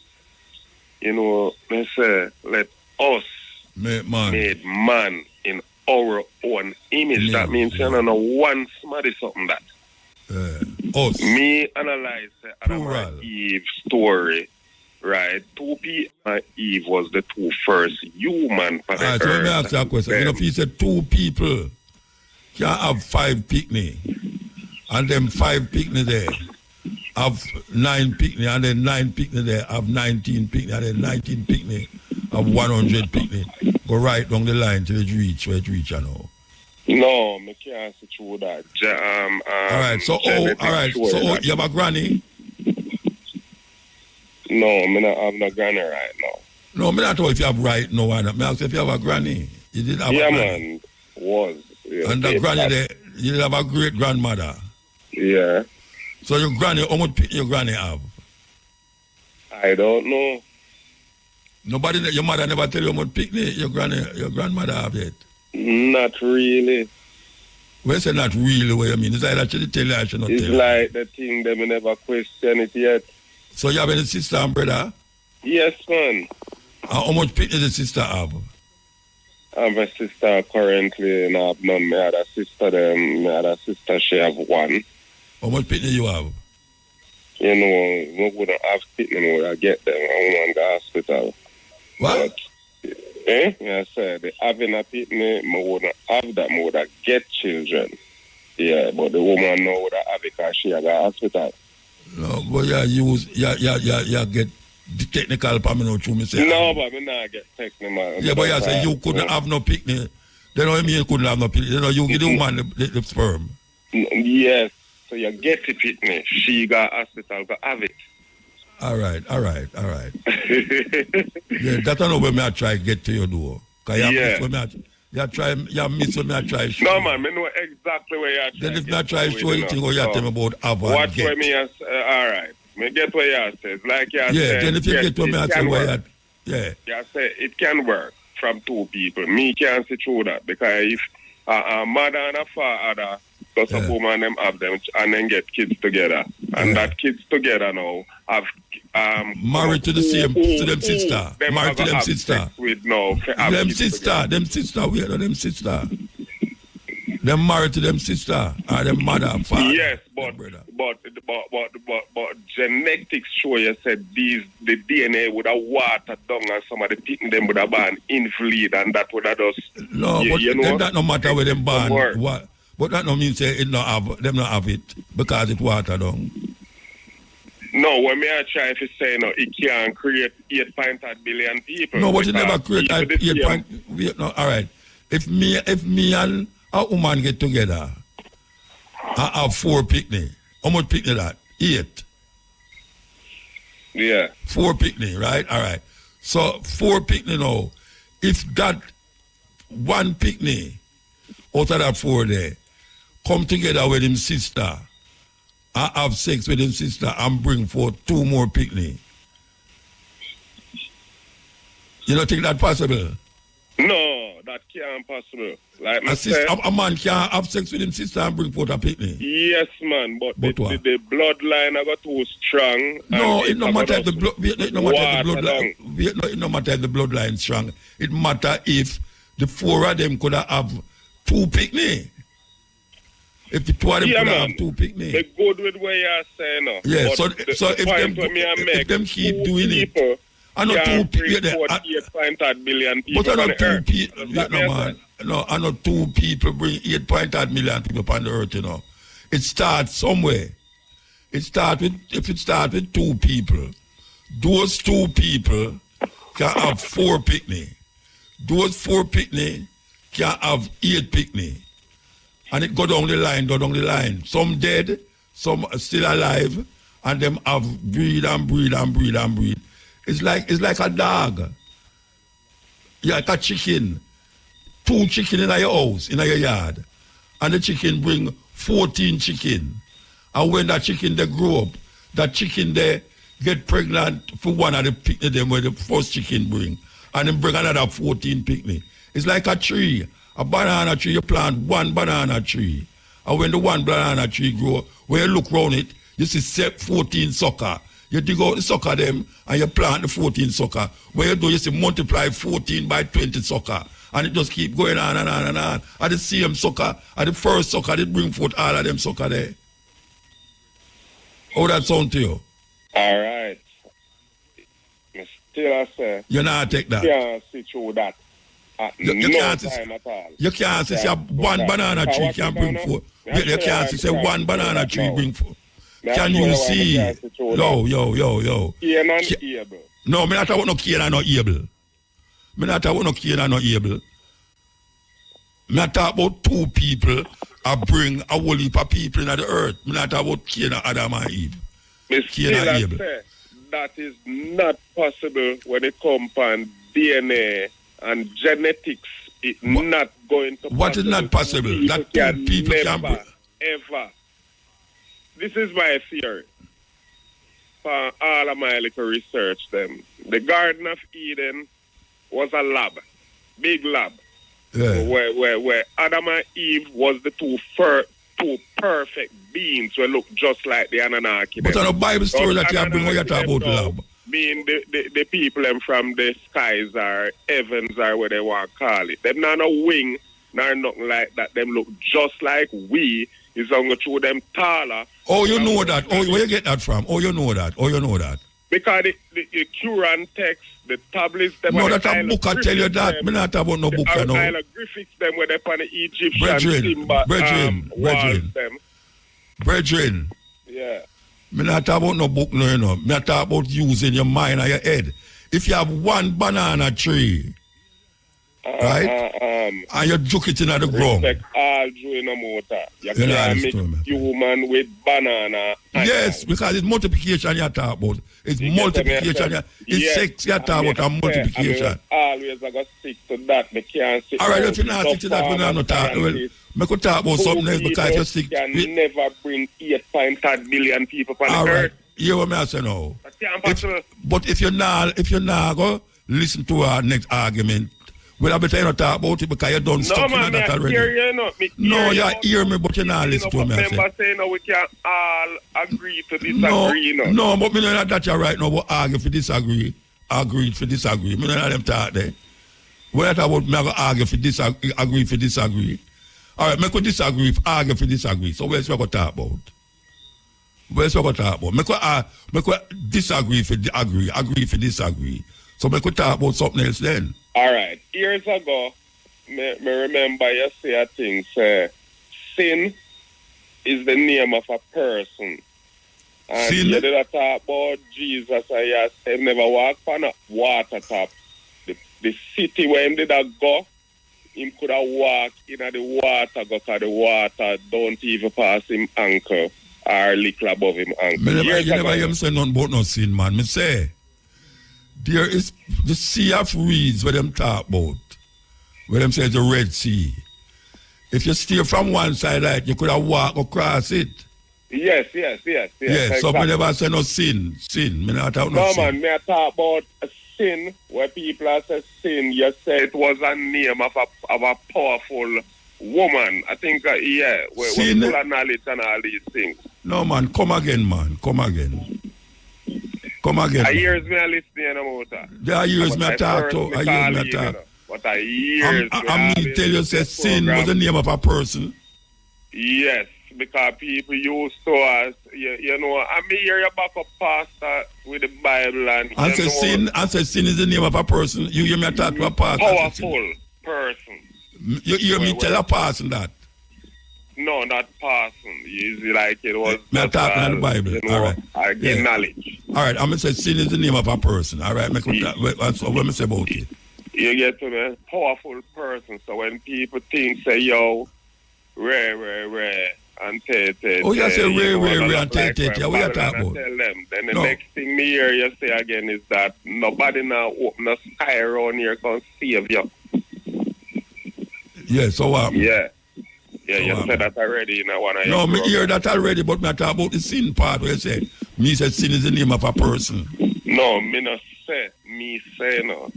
they say, let us made man in our own image. That means one somebody something that. Us. Me analyze Adam and Eve story, right? 2 people and Eve was the 2 first human for the earth. So let me ask you a question. If you said 2 people can have 5 picnic, and them 5 picnic there have 9 picnic, and then 9 picnic there have 19 picnic, and then 19 picnic have 100 picnic. Go right down the line till it reach where it reach, No, I can't say through that. All right, so you have a granny? No, I don't have no granny right now. No, I don't know if you have right now. I ask if you have a granny. You did have a granny? Man, was. Yeah, and the granny there, you did have a great grandmother? Yeah. So your granny, how much your granny have? I don't know. Nobody, your mother never tell you how much picnic your grandmother have yet? Not really. When you say not really, what you mean? Is that actually tell you I should not tell you? It's like the thing that we never question it yet. So you have any sister and brother? Yes, man. How much picnic the sister have? I have a sister currently, and I have none. My other sister, she have 1. How much picnic you have? We wouldn't have picnic, we would get them. I went to the hospital. What? Yeah, sir. Having a picnic, I wouldn't have that. I would have get children. Yeah, but the woman know would have it because she had a hospital. No, but you get the technical for me now through me say. No, but me not get technical. Yeah, but you say you couldn't have no picnic. Then what you mean you couldn't have no picnic? You know, you give the woman the sperm. Yes. So you get the picnic. She got hospital to have it. All right. Yeah, that's not where me I try to get to your door. Cause you miss when me I try show. No man, me know exactly where you're trying. Then if not try show you think you tell me about have and watch get. where me all right. Me get what you say. Like you yeah, then if you get what me I say where you say it can work from two people. Me can't see through that because if a mother and a father does a woman them have them and then get kids together. And that kids together now have married to the same to them sister. Married to them sister. With no them sister. Them married to them sister or them mother and father. Yes, but genetics show you said the DNA would have watered down and some of the people them would have been invalid and that would have just no, but then that no matter where them born. What? But that no mean say it not have them not have it because it watered down. No, when me I try to say no, it can create 8.8 billion people. No, but it never create 8. No, all right. If me and a woman get together, I have 4 picnic. How much picnic that? 8. Yeah. 4 picnic, right? All right. So 4 picnic now. If that 1 picnic out of that 4 there come together with his sister, I have sex with his sister and bring forth 2 more picnic. You don't think that possible? No, that can't possible. Like a man can't have sex with his sister and bring forth a picnic. Yes, man, but the bloodline got too strong. No, it no matter if the bloodline strong. It matter if the 4 of them could have 2 picnic. If the 2 of them could have 2 picnic. They good with what you're saying now. Yeah, so if them keep doing it. I know 2 people. 8.8 billion people. But I know 2 people. I know 2 people bring 8.8 million people on the earth, you know. It starts somewhere. If it starts with 2 people, those 2 people can have 4 picnic. Those 4 picnic can have 8 picnic. And it go down the line. Some dead, some still alive, and them have breed. It's like a dog. Yeah, like a chicken. 2 chicken in your house, in your yard. And the chicken bring 14 chicken. And when that chicken they grow up, that chicken they get pregnant for one of the picnic them where the first chicken bring. And then bring another 14 picnic. It's like a tree. A banana tree, you plant 1 banana tree. And when the 1 banana tree grow, when you look around it, you see 14 sucker. You dig out the sucker them and you plant the 14 sucker. When you do, you see multiply 14 by 20 sucker. And it just keep going on and on and on. And the same sucker, and the first sucker, they bring forth all of them sucker there. How that sound to you? All right. Still I say. You not take that. You can't see through that. You can't say 1 banana tree can bring forth. You can't say 1 banana tree bring forth. Can you see? Yo. Cane and able. No, me not about no cane and no able. Me not about no cane and no able. Me talk about 2 people I bring a whole heap of people in the earth. Me not about Cain and Adam and Eve. Cain and Abel. That is not possible when it comes on DNA and genetics. It's not going to What is not possible? That 2 people can bring. Ever. This is my theory. For all of my little research, them. The Garden of Eden was a lab. Big lab. Yeah. Where Adam and Eve was the 2 perfect beings who look just like the Anunnaki. But on a Bible story that you bring when you talk about lab. Being the people them from the skies or heavens or where they want to call it. Them not no wing, nor nothing like that. Them look just like we. It's going to show them taller. Oh, you know that. Oh, where you get that from? Oh, you know that. Because the Quran text, the tablets, them. No, that a book I tell you that. Me not about no book, you know. Hieroglyphics, them where they on the Egyptian Brethren. walls, them. Brethren. Yeah. Me not talk about no book, no, you know. Me not talk about using your mind or your head. If you have one banana tree, right, and you juke it in the ground. Respect all Jew in a motor. You You know, can't that's mix true, man. human with banana. Yes, because it's multiplication you talk about. It's You get multiplication. me? It's Yes. sex you talk about and multiplication. Always I got stick to that. Me can't sit All right, down if you're not to stick to that, we're not talk. Well, me could talk about something else because you stick. can never bring 8.5 billion people on All the right, earth. hear what me I say now. That can't possible. But if you're not go listen to our next argument, well, I better not talk about it because you don't No, stuck in man, that I already. hear you, no. Me No, you you hear me, but you're not listening to me. I say. Remember saying we can all agree to disagree, No, but me not that you're right now, but argue for disagree. Agree for disagree. Me not them talk there. When I talk about me, I go argue for disagree, agree for disagree. All right, me could disagree, argue for disagree. So where's we going to talk about? Where's we going to talk about? Me could disagree for agree, agree for disagree. So me could talk about something else then. All right. Years ago, me remember you say a thing, say, sin is the name of a person. And Sin? you did talk about Jesus, and you said never walk on a water top. The city where him did go, him could have walked in the water, because the water don't even pass him ankle or little above him ankle. You Years never ago, hear me say nothing about no sin, man. Me say, there is the sea of reeds where them talk about, where them say the Red Sea. If you steer from one side, like you could have walked across it. Yes. Yes, exactly. so me never say no sin. Me not talk no No, sin. man, me I talk about a sin, where people are say sin, you say it was a name of a powerful woman. I think, we're Sin? full of knowledge and all these things. No, man, come again, man. Come again. I man. hears me a listening about that. There are years me I talk to. I years me I talk. But I years I mean, tell you, say sin was the name of a person. Yes, because people used to us, you know, I mean, hear you back up pastor with the Bible and say sin is the name of a person. You hear me talk to a pastor. Powerful person. You hear me tell a person that. No, not person. It's like it was. Me talking in the Bible. You know, all right. I get knowledge. All right. I'm going to say sin is the name of a person. All right. That's what I say about it. You get to me? Powerful person. So when people think, say, yo, rare, and te. Oh, you say rare, and te. Yeah, what you talk about? Tell them. Then the next thing me hear you say again is that nobody now open a sky around here can save you. Yeah, so what? Yeah, you said that already in one of your No, me programs. hear that already, but me talk about the sin part where you say, me say sin is the name of a person. No, me not say. Me say no.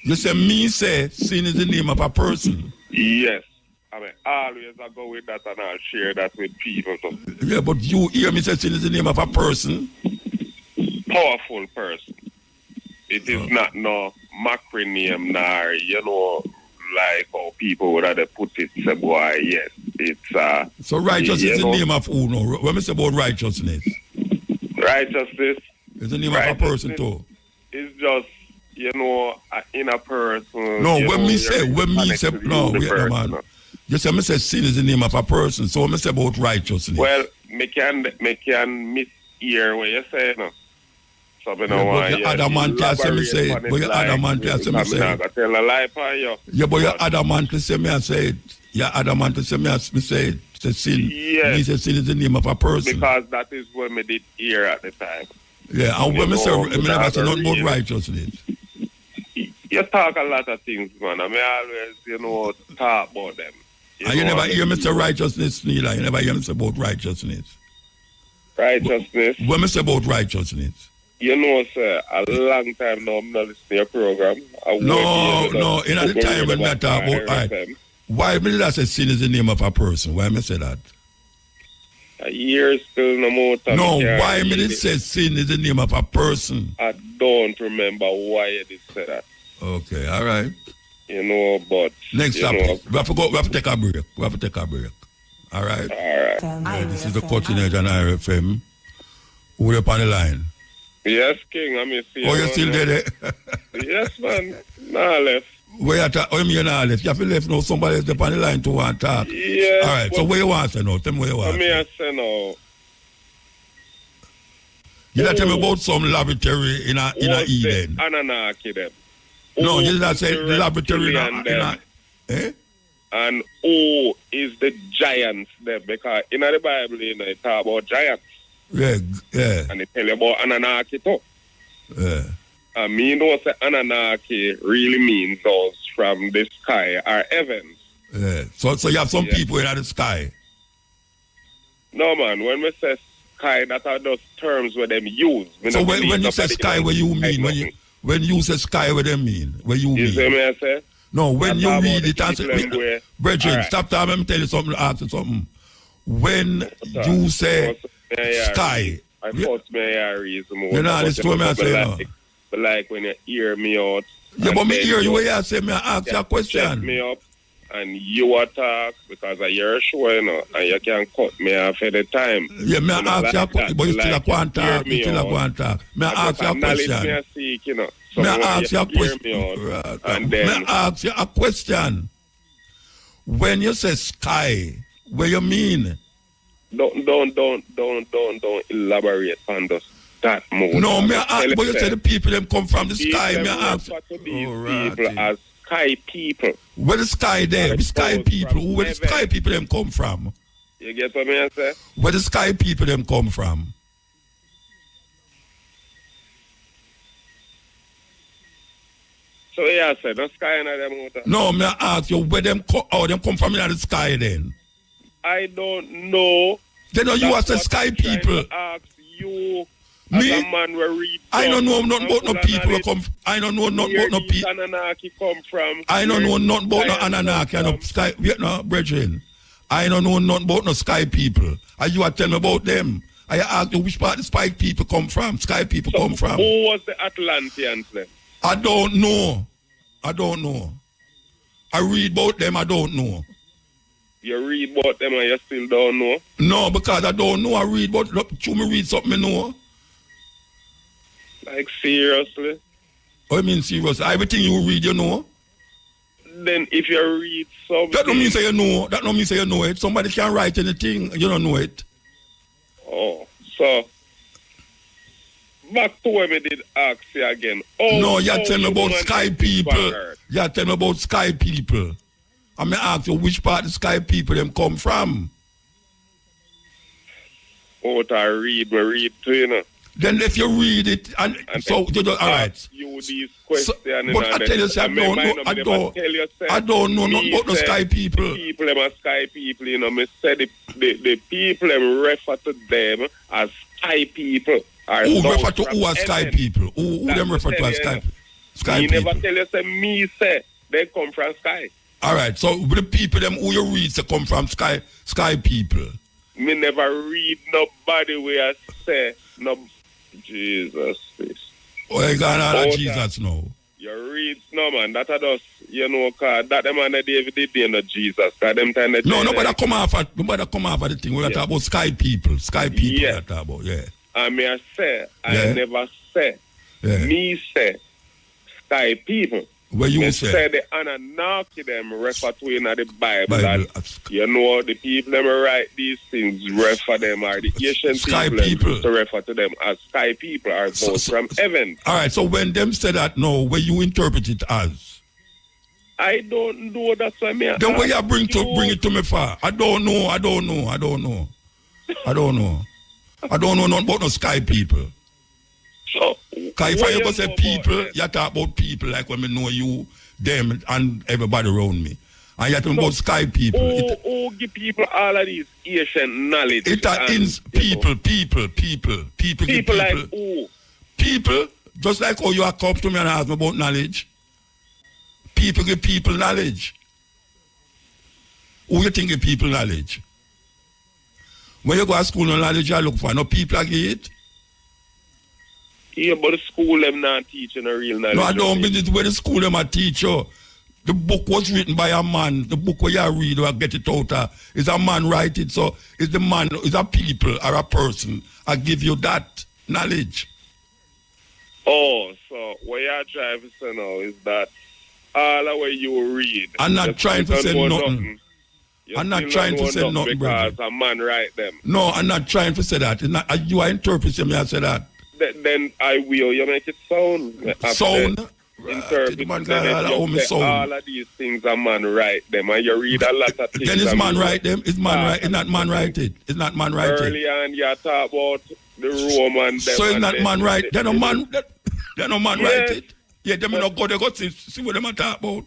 You say me say sin is the name of a person. Yes. I mean, always I go with that and I'll share that with people too. Yeah, but you hear me say sin is the name of a person. Powerful person. It is not no macronym nor, you know, like how people would have put it, say, boy, yes. It's So righteousness is the name of who no? When we say about righteousness. Righteousness. It's the name of a person too. It's just, you know, an inner person. No, when me say, no, wait, person, no, man. You say, me say sin is the name of a person. So, me say about righteousness. Well, me can mishear what you say, no. So, me yeah, but your adamant say me say it. But your adamant say me say it. Tell a lie for you. Yeah, but your adamant say me say it. Your adamant say me say it. Say sin. Yes. Me say sin is the name of a person. Because that is what me did hear at the time. Yeah, and when me say, me never say nothing about real. righteousness. You talk a lot of things, man. I mean, always, you know, talk about them. And you never hear me say righteousness, neither. You never hear me say about righteousness. Righteousness. When me say about righteousness. You know, sir, a long time now I'm not listening to your program. No, in the time when I talk about, right, why me did I say sin is the name of a person? Why me say that? A year still no more time. No, why me did say sin is the name of a person? I don't remember why you did say that. Okay, all right. You know, but next topic. We have to take a break. All right. All right. This is the Cutting Edge on IRFM. Who are on the line? Yes, King. I miss you. Oh, you still there? Yes, man. Nah, left. Where you mean now left? You have to left now. Somebody else on the line to want to talk. Yes. All right. So where you want to say now? Tell me where you want. I say now. You not tell me about some laboratory in a Eden. Anunnaki them. No, you not say the laboratory reptilian in a them. eh? And who is the giants them? Because in the Bible, it talk about giants. Yeah, yeah. And it tell you about Anunnaki too. Yeah. And me know say Anunnaki really means those from the sky or heavens. Yeah. So you have some people in the sky. No man, when we say sky, that are those terms where them use. So when you say sky, what you mean? When you say sky, what them mean? What you mean? You see me I say? No, when you read it, Brethren, right. stop time, let me tell you something, ask you something. When you say sky, I thought may I reason more. You know, this to me I say, no. But like when you hear me out. Yeah, but me hear you when you say, me ask you a question. Set me up and you attack because I hear a show, you know, and you can cut me off at the time. Yeah, me ask you a question, but you still a go and talk, Me ask you a question. Me seek, you know. So Me ask you a question. Me ask you a question. When you say sky, what you mean? Don't elaborate on that mode. No, me ask, but you say the people them come from the sky. Me ask. People as sky people. Where the sky there? The sky people. Where the sky people them come from? You get what I say? Where the sky people them come from? So yeah, I said the sky and them water. No, me ask you where them them come from in the sky then. I don't know. Then you as the sky people. Ask you. Me? As a man will read. I don't know nothing about no people who come. I don't know nothing about no people. Anunnaki come from. I don't know nothing about no Anunnaki and no sky. Wait, no, brethren. I don't know nothing about no sky people. And you are telling me about them. I ask you which part the sky people come from. Sky people come from. Who was the Atlanteans then? I don't know. I don't know. I read about them. I don't know. You read about them and you still don't know? No, because I don't know. I read about. Should me read something I know? Like seriously? What do you mean seriously? Everything you read, you know? Then if you read something... That don't mean say you know. That don't mean say you know it. Somebody can write anything, you don't know it. Oh, so... Back to when we did ask you again. Oh, no, you're telling me about sky people. You're telling me about sky people. I'm going to ask you which part the sky people them come from. Oh, I read too, you know. Then if you read it, and so you don't, all right. You these questions, but I tell you, I don't know nothing about the sky people. The people them are sky people, you know. Me say the people them refer to them as sky people. Who refer to who as sky people? Who them refer to as sky people? Never tell you say me say they come from sky. All right, so the people them who you read say come from sky people. Me never read nobody where I say no. Jesus, please. Oh, you got all Jesus now. You read, no man, that are just, you know, cause that them and the David did not Jesus. Cause them time no, nobody come off of the thing. We're talking about sky people. Sky people we're talking about, yeah. I mean, I say, I never say. Yeah. Me say, sky people. Where you say the Anunnaki them refer to in the Bible that, you know, the people them write these things refer them are the ancient sky people to refer to them as sky people are those from heaven. All right, so when them say that, no, where you interpret it as? I don't know. That's why me. Then where you bring it to me for? I don't know. I don't know nothing about no sky people. So, because if I ever say people, you talk about people like when I know you, them, and everybody around me. And you talk about sky people. Who give people all of these Asian knowledge? It is people. People like who? People, just like how you are come to me and ask me about knowledge. People give people knowledge. Who you think give people knowledge? When you go to school, no knowledge you look for. No people give it. Yeah, but the school them not teaching a real knowledge. No, I don't mean it where the school them a teach you. The book was written by a man. The book where you read or get it out is a man write it. So is the man, is a people or a person. I give you that knowledge. Oh, so what you're trying to say now is that all the way you read. I'm not trying to say nothing. I'm not trying to say nothing, because a man write them. No, I'm not trying to say that. You are interpreting me. I say that. then I will. You make it sound. Sound. Interpret Man, then if all you say all of these things a man write them and you read a lot of things. Then is man write them? Is man right? It's not man write it. It's not man write it. Earlier on you talk about the Roman. So it's not man right. Then no man. Then no man write it. Yeah, them no go. They go see what them a talk about.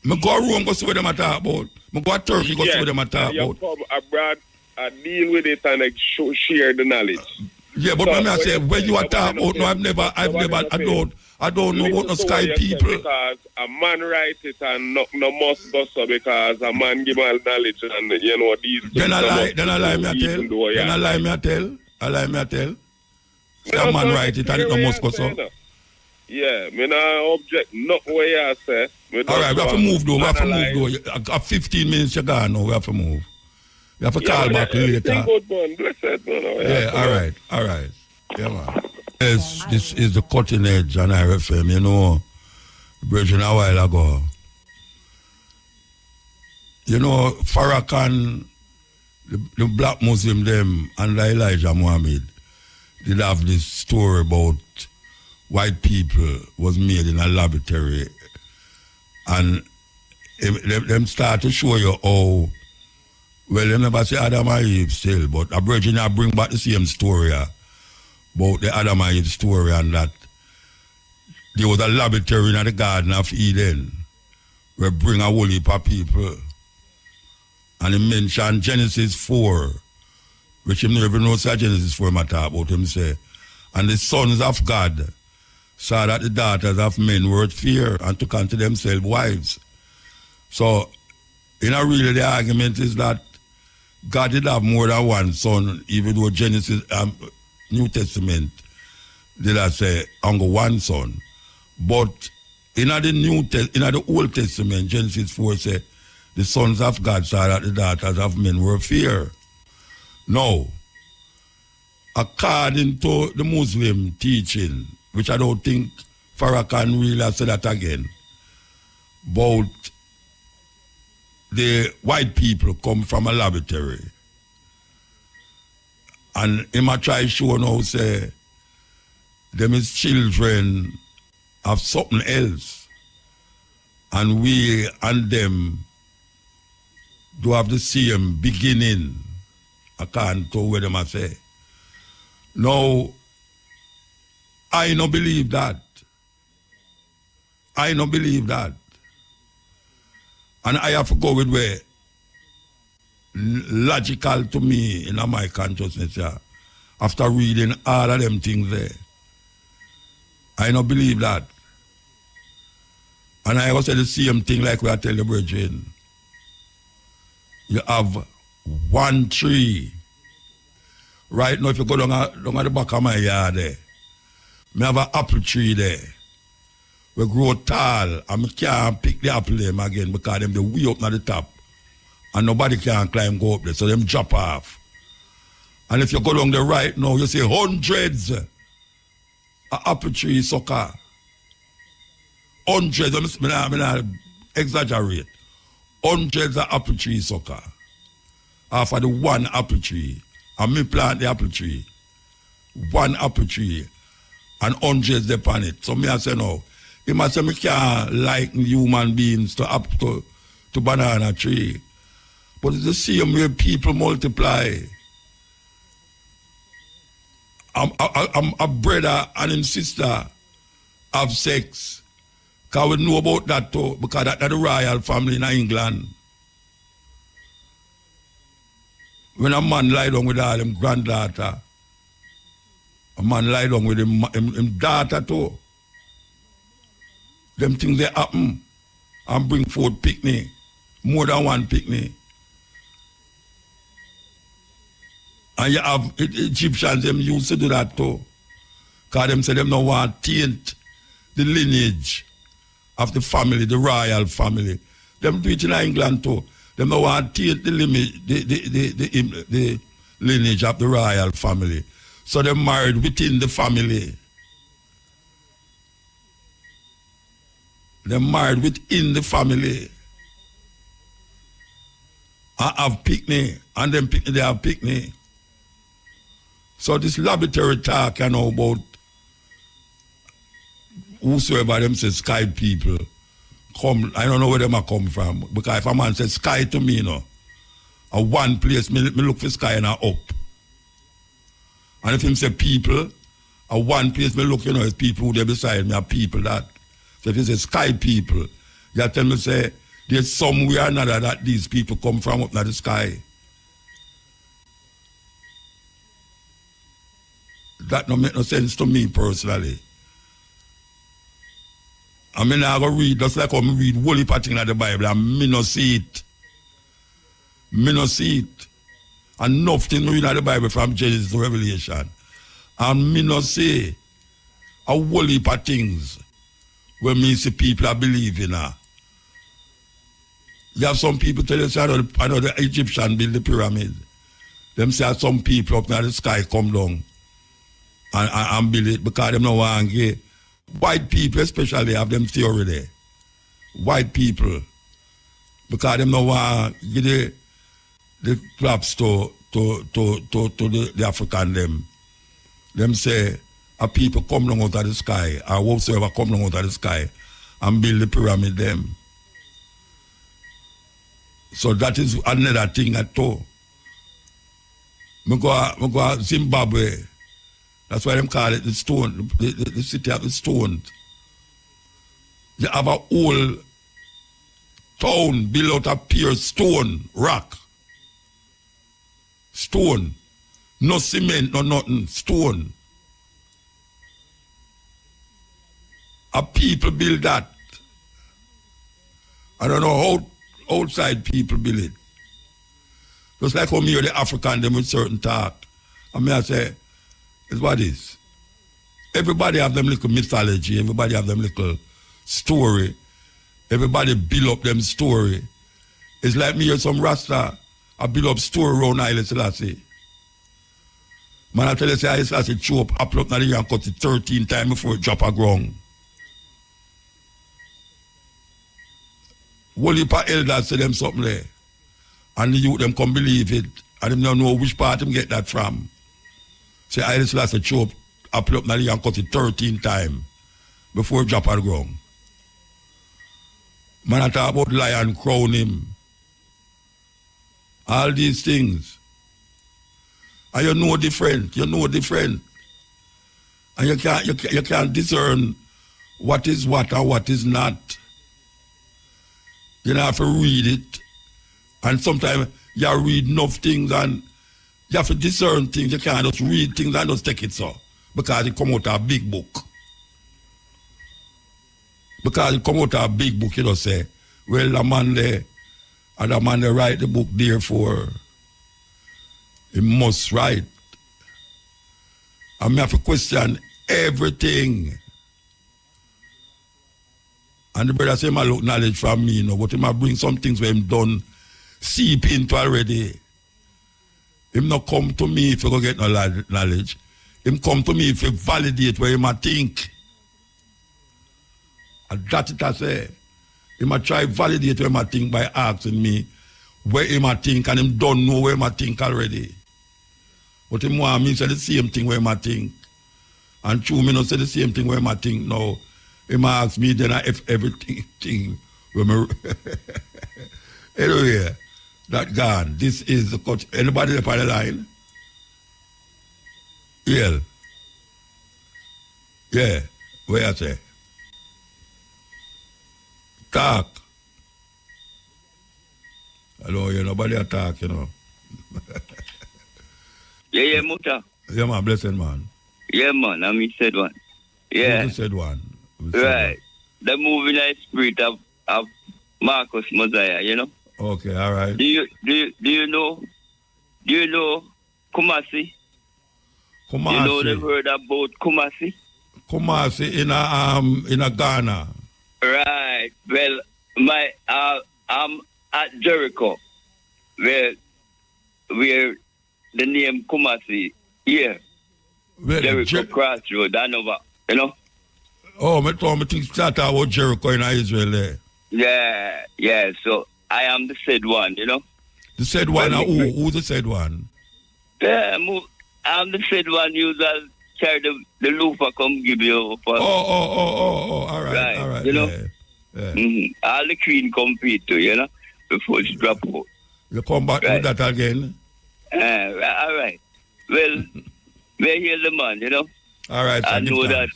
Me go Rome go see what them a talk about. Me go Turkey go see what them a talk you about. come abroad and deal with it and share the knowledge. Yeah, but when I say when you are talking about, no, I don't know about no Sky people. Because a man write it and no must go so because a man give all knowledge and you know these things. Then I lie me I tell. A man write it and it no must go so. Yeah, me not object not what you say. All right, we have to move though. I got 15 minutes to go now. We have to move. You have to call back later. Yeah, all right. Yeah, man. Yes, this is the cutting edge on RFM. You know, Virgin a while ago. You know, Farrakhan, the black Muslim them, and Elijah Muhammad did have this story about white people was made in a laboratory. And them start to show you how. Well, they never say Adam and Eve still, but a virgin bring back the same story about the Adam and Eve story and that there was a laboratory in the Garden of Eden where bring a whole heap of people. And he mentioned Genesis 4, which he never knows Genesis 4 I talk about him say. And the sons of God saw that the daughters of men were at fear and took unto themselves wives. So, in a really the argument is that God did have more than one son, even though Genesis, New Testament, did I say, only one son. But in the Old Testament, Genesis 4 say, the sons of God saw that the daughters of men were fear. Now, according to the Muslim teaching, which I don't think Farrakhan really said that again, about the white people come from a laboratory. And him a try show now say them is children of something else. And we and them do have the same beginning. I can't tell what them I say. Now, I don't believe that. And I have to go with where logical to me in my consciousness, yeah, after reading all of them things there. I don't believe that. And I also say the same thing like we are telling the brethren. You have one tree. Right now, if you go down at the back of my yard there, I have an apple tree there. We grow tall and we can't pick the apple them again because them they way up at the top and nobody can climb go up there, so them drop off. And if you go down the right now, you see hundreds of apple tree sucker. Hundreds, I'm not exaggerate. Hundreds of apple tree sucker. After the one apple tree, and me plant the apple tree. One apple tree and hundreds upon it. So me I say no. He must say me can't like human beings to banana tree. But it's the same way people multiply. A brother and his sister have sex. Because we know about that too, because that's the royal family in England. When a man lie down with all him granddaughter, a man lie down with him daughter too. Them things they happen and bring forth picnic, more than one picnic. And you have Egyptians, them used to do that too. Because them say them no want to taint the lineage of the family, the royal family. Them do it in England too. Them no want to taint the lineage of the royal family. So they married within the family. They're married within the family. I have picnic, and them picnic, they have picnic. So this laboratory talk, you know, about whosoever them say sky people come, I don't know where them a come from. Because if a man says sky to me, you know, a one place, me look for sky and a up. And if him say people, a one place me look, you know, is people who they beside me, are people that. So if he say sky people, you tell me say, there's somewhere or another that these people come from up in the sky. That don't make no sense to me personally. I mean, I go read, just like how I read whole heap of things in the Bible, and me no see it. Me no see it. And nothing read in the Bible from Genesis to Revelation. And me no see a whole heap of things where me see people are believing in. You have some people tell you, say, I know the Egyptian build the pyramid. Them say some people up in the sky come down and build it because them no want to get. White people especially have them theory there. White people. Because them no want to give the claps to the African them. Them say a people come down out of the sky, or whatsoever come down out of the sky and build the pyramid them. So that is another thing at all. I go Zimbabwe. That's why them call it the stone, the city of the stone. They have a whole town built out of pure stone, rock. Stone. No cement, no nothing. Stone. A people build that. I don't know how outside people build it. Just like how me hear the African them with certain talk. I mean I say, it's what is. Everybody have them little mythology, everybody have them little story. Everybody build up them story. It's like me hear some Rasta, I build up story around Haile Selassie. Man, I tell you, say Haile Selassie chew up, apple up, and cut it 13 times before it drop a ground. Whole heap of elders say them something there. And the youth them come believe it. And them don't know which part them get that from. Say Haile Selassie chew up, apple up, and cut it 13 times before it drop a ground. Man, I talk about lion crown him. All these things. And you know different. And you can't discern what is what and what is not. You have to read it. And sometimes you read enough things and you have to discern things. You can't just read things and just take it so. Because it come out of a big book. Because it come out of a big book, you know, say, well, the man there, and the man there write the book, therefore, he must write. And I have to question everything. And the brother say, I look knowledge from me, you know, but he might bring some things where him done seep into already. Him not come to me if you go get no knowledge. Him come to me if you validate where he might think. And that it I say. He might try validate where he might think by asking me where he might think, and him don't know where he might think already. But him want me say the same thing where he might think. And true, me not say the same thing where he might think now. He might ask me then if everything where me anyway, that gone. This is the coach. Anybody up on the line? Yeah. Yeah. Where I say? Talk. I don't hear nobody attack, you know. Yeah, Muta. Yeah, man, blessed man. Yeah, man, I mean, said one. Yeah. You said one. Right. The moving the spirit of Marcus Mosiah, you know? Okay, all right. Do you know Kumasi? Kumasi. You know the word about Kumasi? Kumasi in a Ghana. Right. Well, I'm at Jericho, where the name Kumasi here. Well, Jericho Crossroad, I know what, you know? Oh, I think start about Jericho in Israel there. Yeah. So I am the said one, you know? The said one, who's the said one? Yeah, I'm the said one user carry the loofah come give you for All right, all right. You know? Yeah. All the queen compete to, you know, before she drop out. You come back with that again? All right. Well, we're here the man, you know. All right, sir. I know that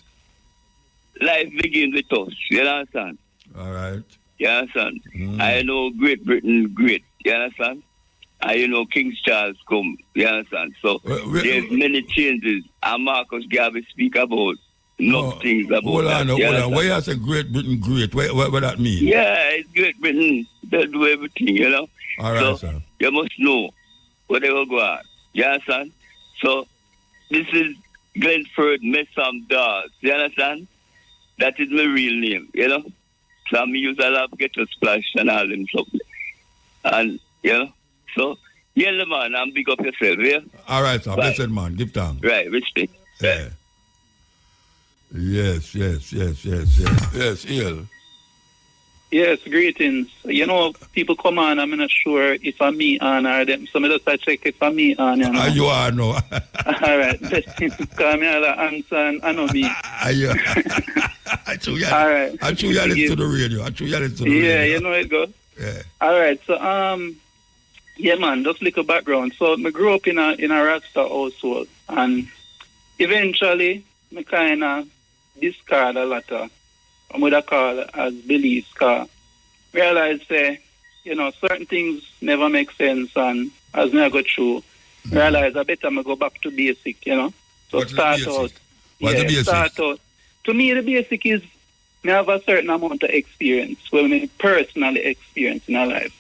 life begins with us, you understand? All right. You understand? I know Great Britain great, you understand? And you know King Charles come, you understand? So there's many changes, and Marcus Garvey speak about things about hold that. Hold on. Why you say Great Britain great? What that mean? Yeah, it's Great Britain. They do everything, you know? All right, sir. You must know where they will go on. You understand? So this is Glenford Messam Dawes. You understand? That is my real name, you know? So I use a lot of ghetto splash and all them stuff. And, you know? So, yeah, man, and big up yourself, yeah? All right, sir. Blessed man. Give thanks. Right, respect. Yeah. Yes, ill. Yes, greetings. You know, people come on, I'm not sure if I'm me on or them. So I just check if I'm me on. You know? You are, no. All right. Call me all answer and I know me. I chew you listen to the radio. Yeah, you know it goes. Yeah. All right. So, yeah, man, just little background. So I grew up in a Rasta household, and eventually I kind of discard a lot of what I would call as beliefs, because realize you know, certain things never make sense, and as I go through, realize I better go back to basic, you know. So What's start the out. What's the basic? Start out. To me, the basic is I have a certain amount of experience, well, I personally experience in our life.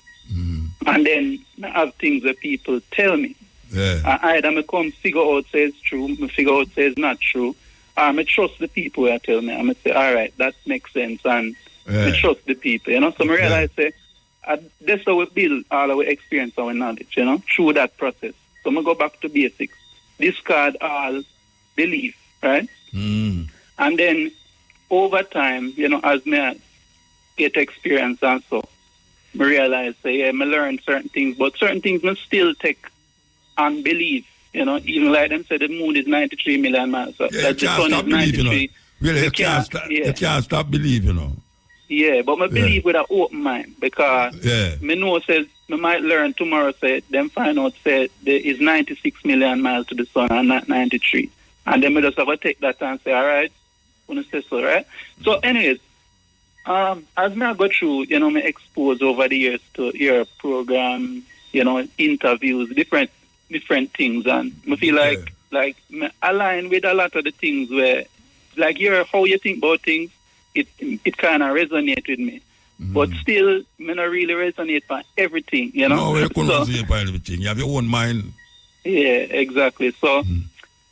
And then I have things that people tell me. Yeah. Either I come figure out say it's true, I figure out say it's not true. I trust the people that tell me. I say, all right, that makes sense, and I trust the people, you know. So I realize that's how we build all our experience, our knowledge, you know, through that process. So I go back to basics. Discard all belief, right? And then over time, you know, as I get experience and so, I realize, I learn certain things, but certain things I still take and believe. You know, even like them say the moon is 93 million miles. So that the sun is 93. Really, you can't stop believing, you know. Yeah, but I believe with an open mind, because me know says I might learn tomorrow say them find out say there is 96 million miles to the sun and not 93. And then I just have to take that and say, all right, when I say so, right? So anyways, as I go through, you know, me exposed over the years to your program, you know, interviews, different things, and I feel like me align with a lot of the things where, like how you think about things, it kind of resonate with me. But still, me not really resonate on everything, you know. No, you couldn't resonate on everything. You have your own mind. Yeah, exactly. So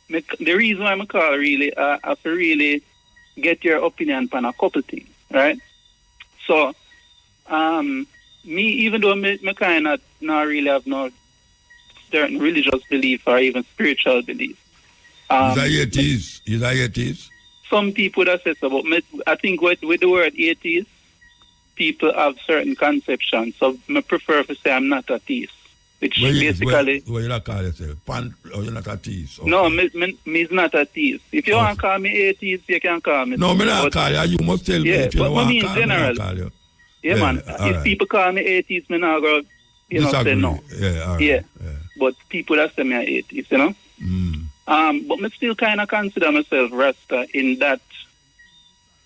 the reason why I call really, I have to really get your opinion on a couple things, right? So, me, even though me kind of not really have no certain religious belief or even spiritual belief. Is that atheist? Some people that say so, but I think with the word atheist, people have certain conceptions. So I prefer to say I'm not atheist, which basically... What you not call yourself? Or you're not atheist? Okay. No, me is not atheist. If you want to call me atheist, you can call me. No, me not call you. You must tell me if you don't want to call me, I call you. Yeah, man. If people call me atheist, me not go, say no. Yeah, all right. Yeah. But people that say me are atheist, you know? But I still kind of consider myself Rasta in that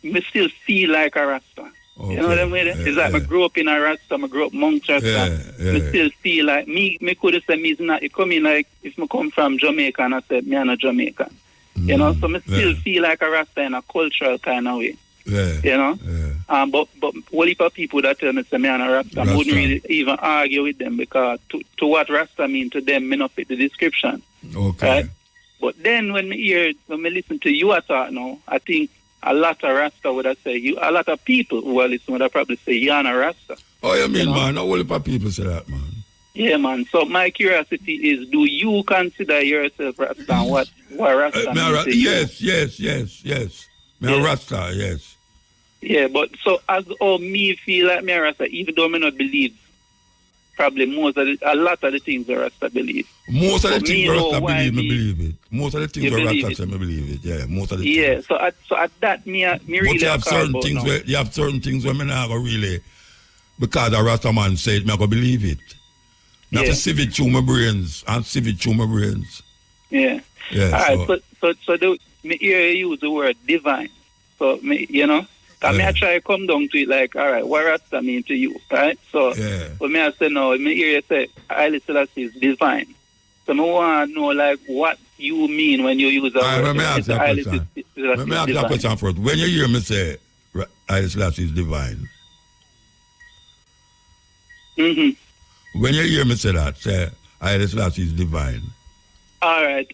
I still feel like a Rasta. Okay. You know what I mean? It's like I grew up in a Rasta, I grew up amongst Rasta. I still feel like me could have said me is not, it come in like if I come from Jamaica and I said me I'm not Jamaican. You know, so I still feel like a Rasta in a cultural kind of way. You know? But whole heap of people that tell me say me I'm a Rasta, I wouldn't really even argue with them, because to what Rasta mean to them, me not fit the description. Okay. Right? But then when I listen to you talk now, I think a lot of Rasta would have said, a lot of people who are listening would have probably say, you're not a Rasta. Oh, you mean, man? A whole heap of people say that, man. Yeah, man. So my curiosity is, do you consider yourself Rasta, and what Rasta means to you? Yes. Me a Rasta, yes. Yeah, but so as me feel like me a Rasta, even though I not believe probably a lot of the things the Rasta believe. Most of the But things me the know Rasta why believe it. Most of the things You the believe Rasta it? say, me believe it. Yeah, most of the Yeah, things. so at that me really But you have call certain about things now. where you have certain things where me not go really, because the Rasta man said, me I go believe it. Me have Yeah. to sieve it through my brains and sieve it through my brains. Yeah. Yeah. All right, so me hear you use the word divine. So me, me I try to come down to it like, all right, what Rasta mean to you, right? So, but me I say no, me hear you say Haile Selassie is divine. So me want to know like what you mean when you use the word. Let me ask you a question. Let me ask you a question first. When you hear me say Haile Selassie is divine, when you hear me say that, say Haile Selassie is divine. All right.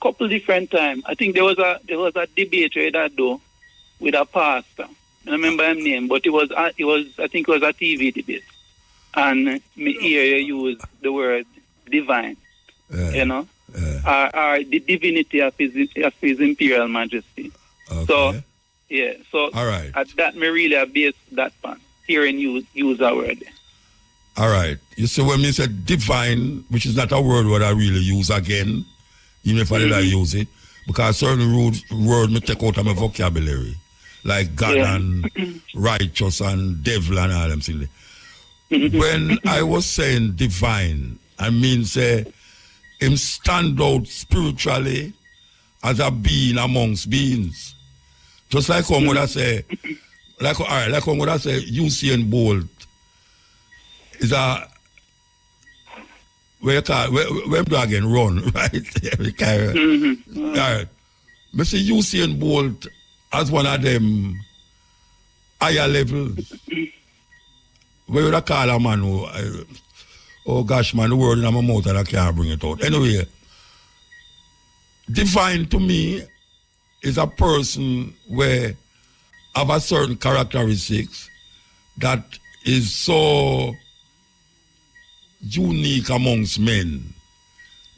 Couple different times. I think there was a debate where that do with a pastor. I don't remember his name, but I think it was a TV debate. And me hear you use the word divine. Or the divinity of his imperial majesty. Okay. So yeah. So all right. At that me really base that part. Hearing you use a word. All right. You see, when me say divine, which is not a word what I really use again, even if I did I use it, because certain word me take out of my vocabulary, like God and righteous and devil and all them things. When I was saying divine, I mean say him stand out spiritually as a being amongst beings. Just like how would I say, like how would I say Usain Bolt is a where do again run, right? All right. I see Usain Bolt as one of them higher levels. Where would I call a man who oh gosh man, the word in my mouth and I can't bring it out. Anyway, divine to me is a person where have a certain characteristics that is so unique amongst men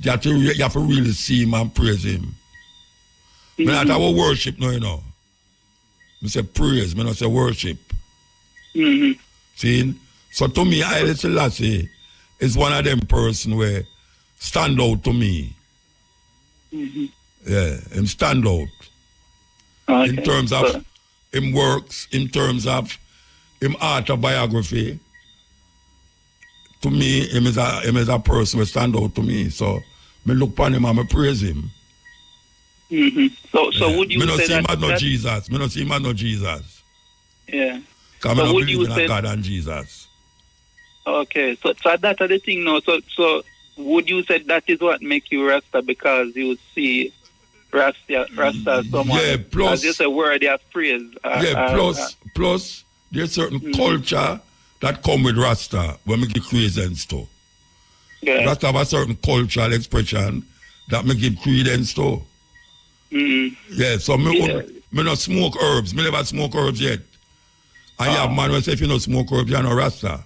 that you have to really see him and praise him. I not our worship no, I say praise, I not say worship. See? So to me, Haile Selassie is one of them person where stand out to me. Yeah, him stand out. Okay. In terms of him works, in terms of him autobiography. To me, him is a person who stand out to me. So me look upon him and I praise him. So would you say that? Me not see him as no Jesus. Yeah. Because I don't believe in a God and Jesus. Okay, so that's the thing now. So would you say that is what make you Rasta because you see Rasta someone? Yeah, plus just a word of praise. Plus there's certain culture that come with Rasta when we give credence to. Yeah. Rasta have a certain cultural expression that me give credence to. Yeah, so me not smoke herbs. Me never smoke herbs yet. And you have man who say if you don't smoke herbs, you're not Rasta.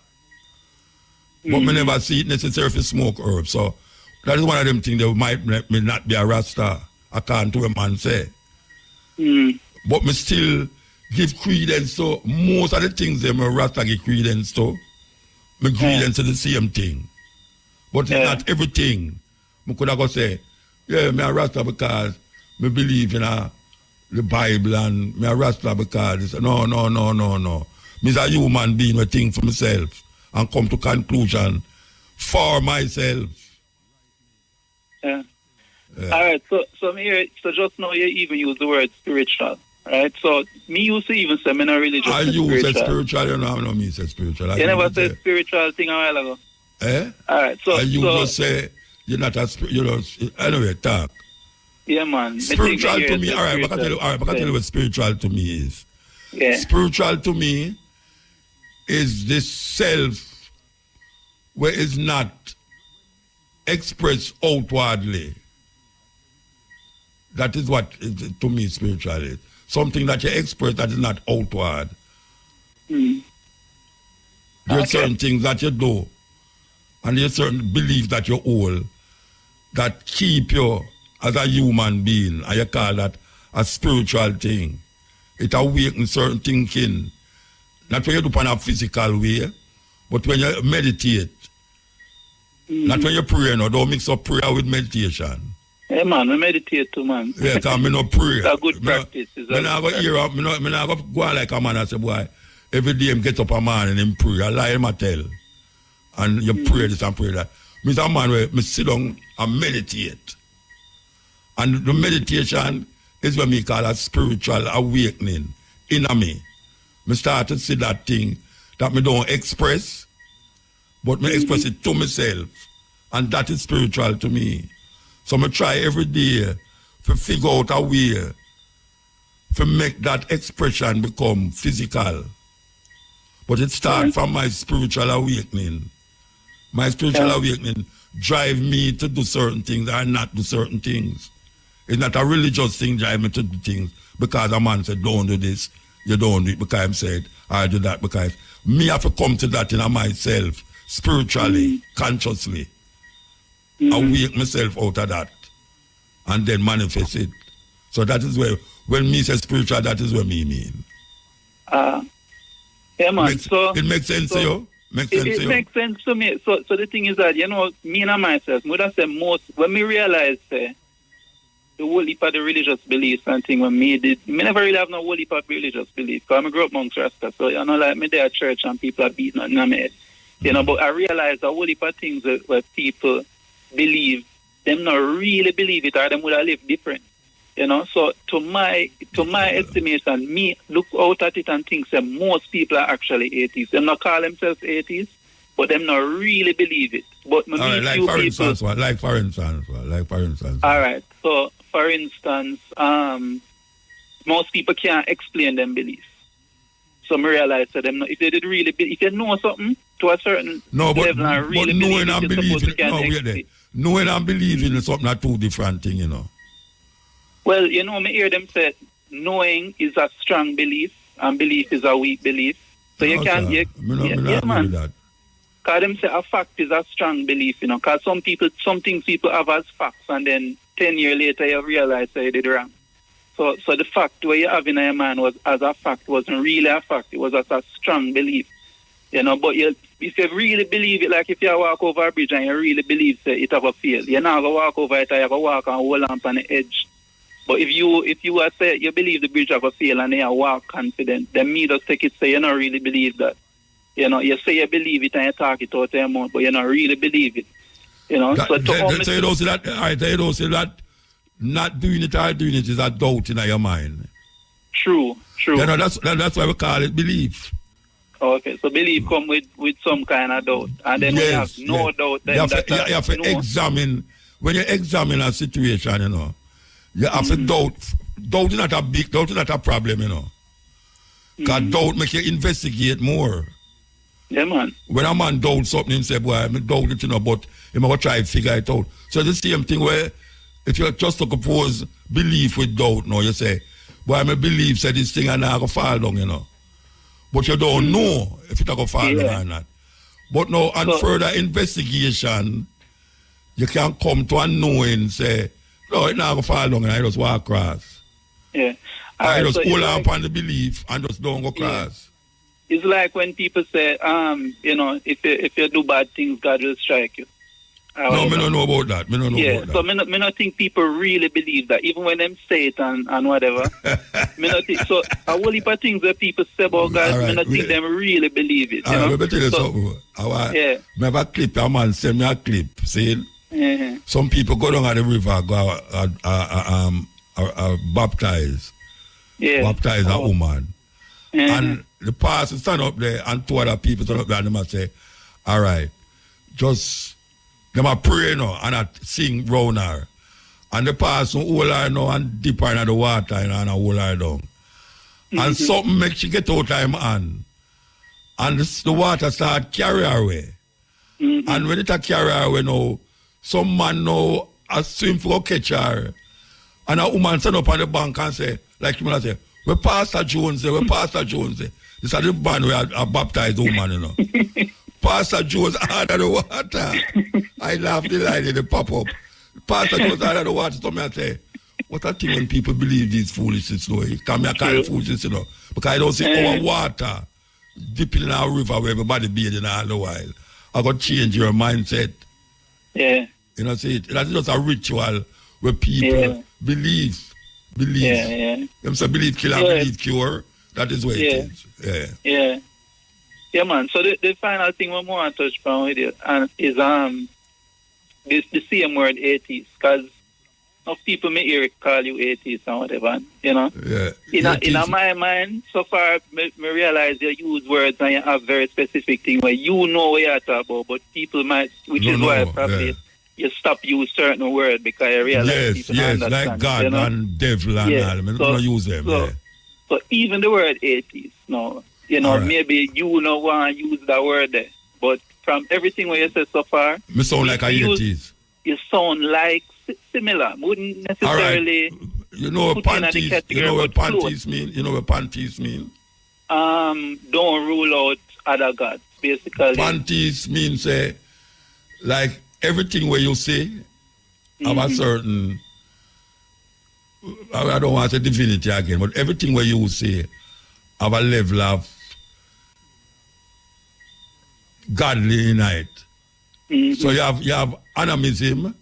But me never see it necessary to smoke herbs. So that is one of them things that might make me not be a Rasta, according to what man say. But me still give credence to most of the things that my Rasta give credence to. Me credence to the same thing. But it's not everything. Me could have go say, yeah, me a Rasta because me believe in the Bible and me a Rasta because no. Me's a human being who think for myself and come to conclusion for myself. Yeah. All right. So just now you even use the word spiritual, right? So me used to even say me not religious. I use a spiritual. You know, I know me say spiritual. You never said spiritual thing a while ago. All right. So you just say you're not a anyway, talk. Yeah, man. Spiritual to me. All right. I can tell you what spiritual to me is. Yeah. Spiritual to me is this self where it's not expressed outwardly. That is what to me spiritual is. Something that you express that is not outward. There are certain things that you do and there are certain beliefs that you hold that keep you as a human being, and you call that a spiritual thing. It awakens certain thinking. Not what you do in a physical way, But when you meditate, not when you pray, no, don't mix up prayer with meditation. Hey man, we meditate too, man. Yeah, because I no pray. It's a good practice. I go hear up, I go go like a man and say, boy, every day I get up a man and him pray. I lie him a tell. And you pray this and pray that. Mr. Man, where I sit down and meditate. And the meditation is what me call a spiritual awakening in me. I start to see that thing that me don't express, but me express it to myself. And that is spiritual to me. So I try every day to figure out a way to make that expression become physical. But it starts from my spiritual awakening. My spiritual awakening drive me to do certain things and not do certain things. It's not a religious thing drive me to do things because a man said, don't do this, you don't do it because I'm said, I do that because me have to come to that in myself, spiritually, consciously. Awake myself out of that and then manifest it. So that is where, when me say spiritual, that is what me mean. Yeah, man. It makes sense to you? It makes sense to me. So the thing is that, me and myself, would have said most, when me realize the whole heap of the religious beliefs and thing when me never really have no whole heap of religious beliefs. Because I grew up amongst Rasta, so like me there at church and people are beating on my head. But I realize a whole heap of things where people believe, them not really believe it or them would have lived different. So to my estimation, me look out at it and think that most people are actually atheists. Them not call themselves atheists, but them not really believe it. But like for instance. All right. So for instance, most people can't explain them beliefs. So I realize that them if they did really if they know something to a certain level and really knowing and believing, knowing and believing is something are two different things, Well, me hear them say knowing is a strong belief and belief is a weak belief. So you can't man. Because them say a fact is a strong belief, because some things people have as facts and then 10 years later you realize they did wrong. So the fact where you have in your mind was as a fact wasn't really a fact, it was as a strong belief. But if you really believe it, like if you walk over a bridge and you really believe it have a fail, you're not going to walk over it, you have to walk and hold on the edge. But if you are say you believe the bridge have a fail and you walk confident, then me just take it say you don't really believe that. You say you believe it and you talk it out of your mouth, but you don't really believe it. So you don't say that not doing it or doing it is a doubt in your mind. True. That's why we call it belief. Okay, so belief come with some kind of doubt. And then we have no doubt. Then you have to examine, when you examine a situation, you have to doubt. Doubt is not a problem, Because doubt makes you investigate more. Yeah, man. When a man doubts something, he say, boy, I doubt it, but he might try to figure it out. So the same thing where, if you just oppose belief with doubt, you say, boy, I believe say this thing and I go fall down, But you don't know if it's going to fall down or not. But now, on further investigation, you can come to a knowing, say, no, it's not going to fall down and I just walk across. Yeah. I just hold on upon the belief and just don't go across. It's like when people say, if you do bad things, God will strike you. No, me don't know about that. Me don't know about that. So me not think people really believe that, even when them say it and whatever. Me not think, so a whole heap of things that people say about God, me not think them really believe it. Let me tell you something. I have a clip, a man send me a clip, see? Some people go down at the river, go baptize. Baptize a woman. And the pastor stand up there and two other people stand up there and they must say, all right, just them a pray now and a sing round her. And the pastor hold her now and dip her in the water and hold her down. And something makes she get out of him hand. And the water start carry her away. And when it carry her away now, some man now a swim for catch her. And a woman stand up on the bank and say, like you say, where Pastor Jones say, This is the man where I baptized the woman, Pastor Jones under the water. I laugh the line and they pop up. Pastor Jones under the water told me, I say, what a thing when people believe these foolishness, Come here, kind of foolishness, Because I don't see our water dipping in a river where everybody bathing all the while. I got change your mindset. Yeah. You know, see, that's just a ritual where people believe. Yeah. Them say believe kill and believe cure. That is what it is. Yeah, man. So the final thing we want to touch upon with you is the same word atheist, because of people may hear it call you atheist and whatever, you know. Yeah. In my mind, so far, me realize you use words and you have very specific thing where you know what you're talking about, but people might, which is why probably you stop use certain word because you realize people don't understand. Like God, you know? And devil and all. I don't use them. So even the word atheist, no, you know, maybe you don't want to use that word there, but from everything what you said so far, me sound like a atheist. You sound like similar. Wouldn't necessarily. Right. You know what panties? You know what panties mean? You know what panties mean? Don't rule out other gods. Basically, panties means like everything where you say have a certain. I don't want to say divinity again, but everything where you say have a level of godly in it. So you have animism,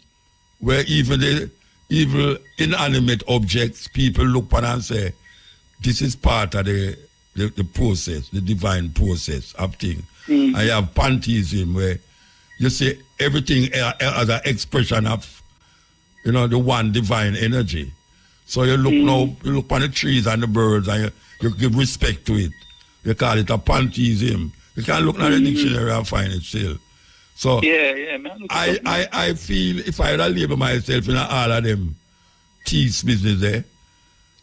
where even the evil inanimate objects, people look upon and say, this is part of the process, the divine process of things. And you have pantheism, where you say everything as an expression of, you know, the one divine energy. So you look you look upon the trees and the birds and you give respect to it. You call it a pantheism. You can look at the dictionary and find it still. So man. I feel if I had label myself in all of them teeth business there,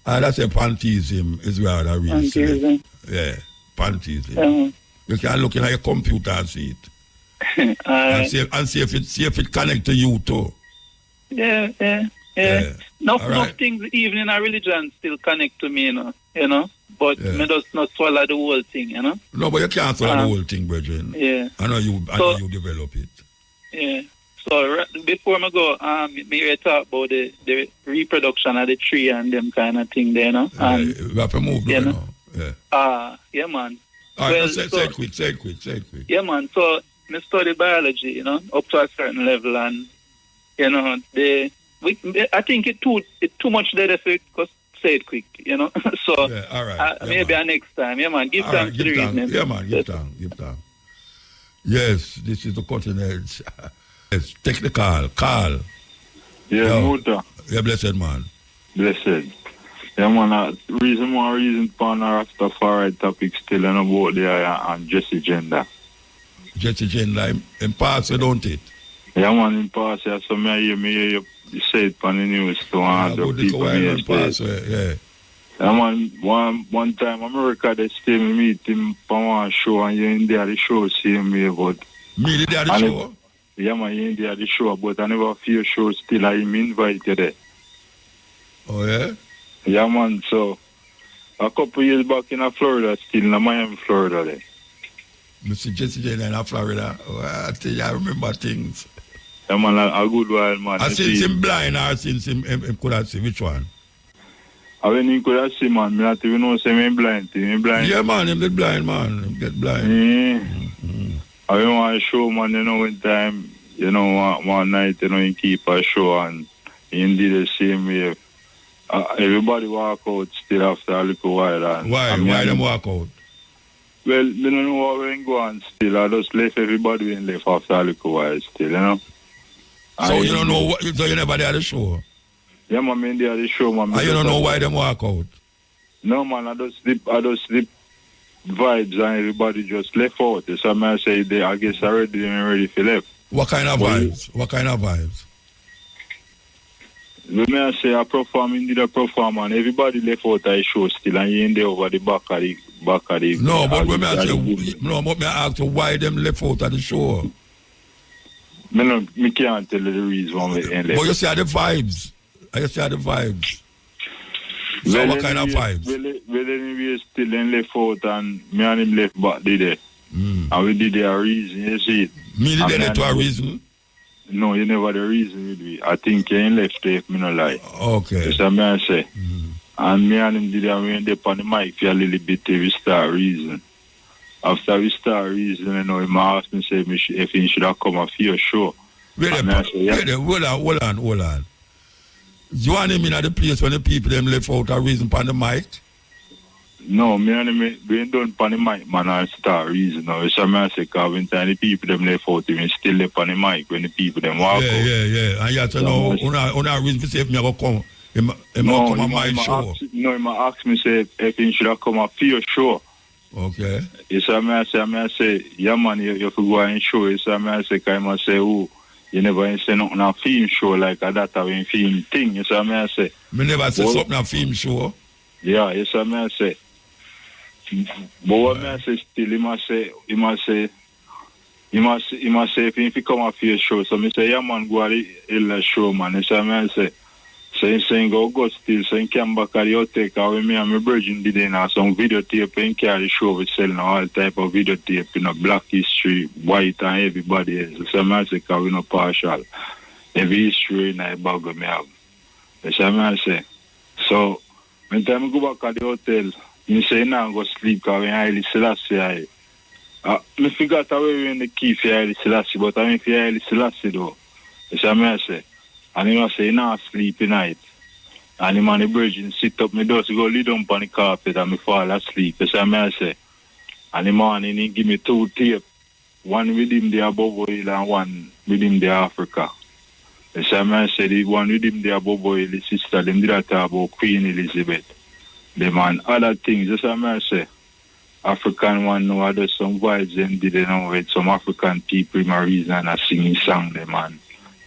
I'd say pantheism is where I really say. Yeah, pantheism. You can look at your computer and see it. and see if it connects to you too. Yeah. Enough things even in a religion still connect to me, you know. But me just not swallow the whole thing, you know. No, but you can't swallow the whole thing, brethren. Yeah. I know you develop it. Yeah. So before I go, me talk about the reproduction of the tree and them kind of thing there, you know. And, we have to move now. Yeah. Yeah, man. All right, say it quick. Yeah, man. So I study biology, you know, up to a certain level, and you know, I think it's too much there to say it quick, you know. So all right. Maybe next time. Yeah, man. Give thanks to the reason. Yeah, man. Give thanks. Yes, this is the cutting edge. Yes, take the call. Carl. Yeah, Muta. Yeah, blessed man. Blessed. Yeah, man. Reason for our Rastafari topic still and about there and Jesse Gender. Jesse Gender in pass, don't it? Yeah, man, in pass. Yeah, so me hear you say it on the news to other people. Yeah, man, one time America they still meet him for one show and you in there the show see me but me there the show? Yeah, man, you in there the show but I never feel show still I invite you there. Oh yeah? Yeah, man, so a couple years back in Florida still in Miami, Florida there. Mr. Jesse Jane in Florida. Oh, I tell you, I remember things. Yeah, man, a good while, man. I since him blind or since him could have seen which one? I when he could have seen, man, me not even know say him blind. Yeah, man, him get blind, man. Him get blind. I want to show, man, you know, one time, you know, one night, you know, he keep a show and he did the same way. Everybody walk out still after a little while. And why them walk out? Well, I don't know what we go on still. I just left everybody and left after a little while still, you know. So you don't know, so you never did the show? Yeah, man, I did the show, man. And you don't know why them walk out? No, man, I just slip vibes and everybody just left out. So I say, I guess already ready for left. What kind of vibes? When I say I perform, indeed I perform, and everybody left out the show still, and you in there over the back of the... No, but when I ask you why them left out of the show. Me can't tell you the reason why they left. But you see the vibes. So what kind of vibes? Well, anyway, still in left out, and me and him left back there. And we did a reason, you see it. Me did they to a reason? No, you never the reason with me. I think you ain't left there if me no lie. Okay. That's what I say. And me and him did a we end up on the mic for a little bit till we start reason. after we start reasoning, you know, he asked me, say, if he should have come a few show. Wait there, hold on. You want him in at the place when the people them left out a reason on the mic? No, me and him, we ain't done on the mic, man, I start reason now. It's a man say, because when time the people them left out, we still left on the mic when the people them walk out. Yeah. And you have to know, una reason to say if me go come, him come on my show. He asked me, say, if he should have come a few show. Okay. It's a man say, yeah, man, you have to go and show. It's a man say, I must say, oh, you never say nothing on a film show like that when film thing. Yes, I may say. Me never say something on a film show. Yeah, yes, I may say. But what may say still, he must say if he come a film show. So me say, yeah, man, go to the show, man. Yes, I may say. So he saying go still. So he came back at the hotel. When me and my virgin did some videotape and carry show we selling all type of videotape, you know, black history, white and everybody else. So I say, because we no partial. Every history in the bag me have. So I say. So when time I go back at the hotel, he say now go sleep because we highly Selassie. I forgot away in the key for highly Selassie, but I mean for highly Selassie though. So I say. And he must say, nah, sleep tonight. And him and the virgin sit up, me just go lay down on the carpet and me fall asleep. That's what I say. And the morning he give me 2 tapes. One with him there above oil and one with him there Africa. That's what I say. The one with him there above oil, the sister, them did that talk about Queen Elizabeth. Them and other things. That's what I say. African one know there's some vibes them did know with some African people my reason and a singing song them and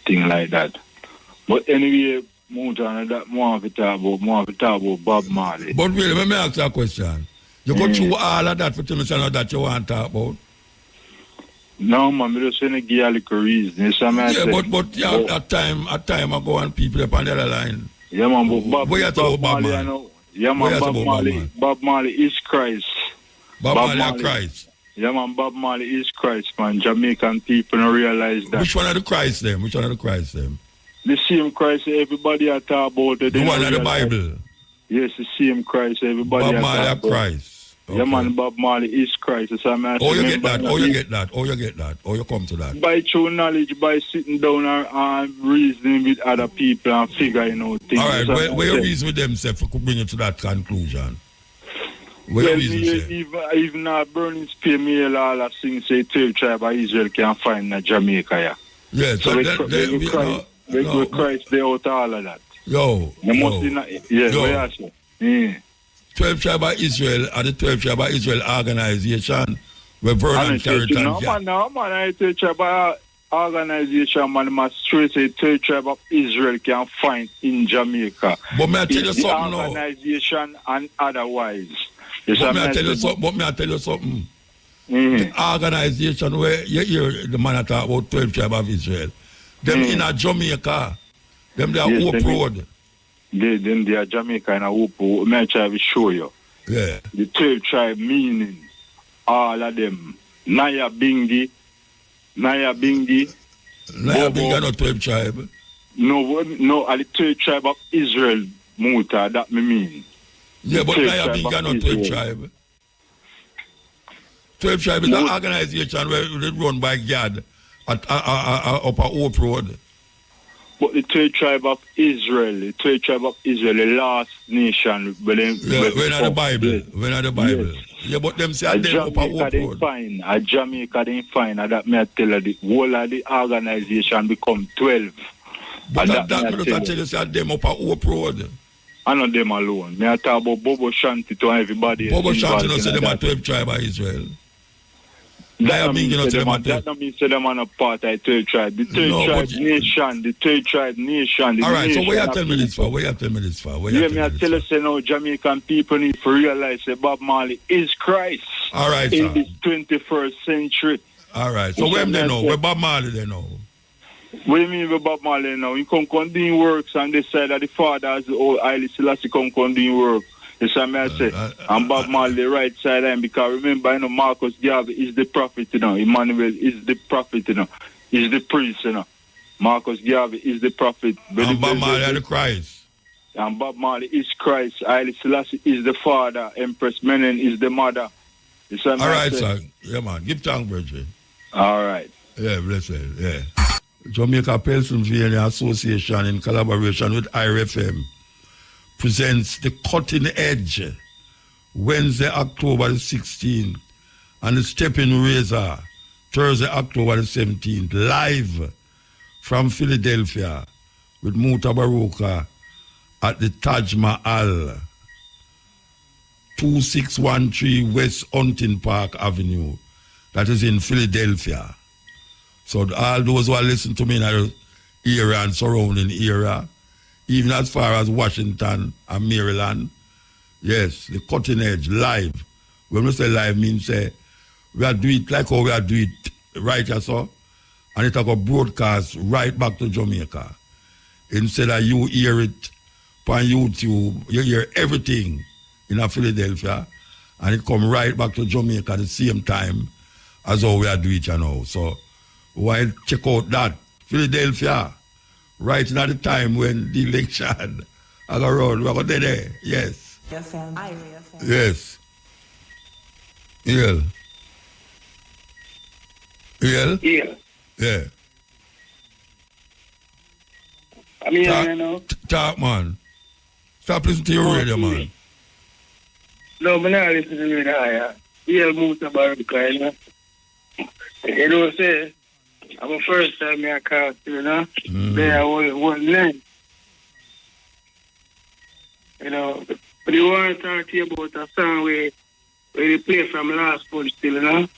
thing like that. But anyway, more of it about Bob Marley. But really, let me ask you a question. You go through all of that for tell me something that you want to talk about? No, man, I just want to give you a little reason. But at time ago and people up on the other line. Yeah, man, but Bob Marley, I know. Yeah, man, Bob Marley is Christ. Bob Marley is Christ. Yeah, man, Bob Marley is Christ, man. Jamaican people don't realize that. Which one of the Christ them? The same Christ everybody are talking about. The one of the Bible? Yes, the same Christ everybody Bob Marley are talking Christ. Okay. Yeah, man, Bob Marley is Christ. Oh, you get that? Oh, you come to that? By true knowledge, by sitting down and reasoning with other people and figuring out things. All right, where you reason with themselves could bring you to that conclusion? Even a burning spear meal, all I sing say 12 tribe of Israel can find in Jamaica, yeah. Yeah, so we Christ they out all of that. Yo. 12 tribe of Israel are the 12 tribe of Israel organization where Vernon Carrington. No, man, I 12 tribe of organization, man, must straight say 12 tribe of Israel can find in Jamaica. But may I tell you something now? Organization and otherwise. But may I tell you something? The organization where you hear the man talk about 12 tribe of Israel. Them in a Jamaica, them they are Hope Road. They are Jamaica in a Hope Road. May I try to show you? Yeah. The 12 tribe meaning all of them. Naya Bingi are not 12 tribe. No, are the 12 tribe of Israel, Muta, that me mean. Yeah, but Naya Bingi are not 12 tribe. 12 tribe is an organization where it's run by God. Up a Hope Road. But the 12 tribe of Israel, the last nation. When are the Bible? Yes. Yeah, but them say them up a Hope Road. Jamaica didn't find. That may I tell you, the whole of the organization become 12. But that tell you say them up a Hope Road. I know them alone. May I talk about Bobo Shanti to everybody. Bobo Shanti don't say them a 12 tribe of Israel. That don't mean say them are not part of the 12 tribe. The 12 tribe nation. All right, so where you tell me this for? Me I tell you, say now Jamaican people need to realize that Bob Marley is Christ. All right, in the 21st century. All right, so where they know? Where Bob Marley they know? What do you mean with Bob Marley now? He come doing works and they say that the father has the old Haile Selassie come doing work. Yes, I say, and Bob Marley the right side line because remember, Marcus Garvey is the prophet, Emmanuel is the prophet, is the priest, Marcus Garvey is the prophet. And Bob Marley is the Christ. And Bob Marley is Christ. Haile Selassie is the father. Empress Menen is the mother. All right, sir. Yeah, man. Give thanks, brethren. All right. Yeah, blessed. Yeah. Jamaica Pennsylvania Association, in collaboration with IRFM, presents The Cutting Edge, Wednesday, October the 16th, and The Stepping Razor, Thursday, October the 17th, live from Philadelphia with Mutabaruka at the Taj Mahal, 2613 West Hunting Park Avenue. That is in Philadelphia. So all those who are listening to me in the area and surrounding area, even as far as Washington and Maryland, yes, the Cutting Edge, live. When we say live, means we are doing it like how we are doing it right here, so, and it will broadcast right back to Jamaica. Instead of you hear it on YouTube, you hear everything in Philadelphia, and it come right back to Jamaica at the same time as how we are doing it now. So, why check out that Philadelphia, right at the time when the election I go around, we're going to there. Yes. Yes. Yeah. Yeah. Yeah. Yeah. I mean, you know. Talk, man. Stop listening to your radio, man. No, but now listen to me now, yeah. Yeah, Mutabaruka, you know. You know, say, I'm the first time I cast, you know. There was one night. You know, but you want to talk to you about a song where they play from last month still, you know,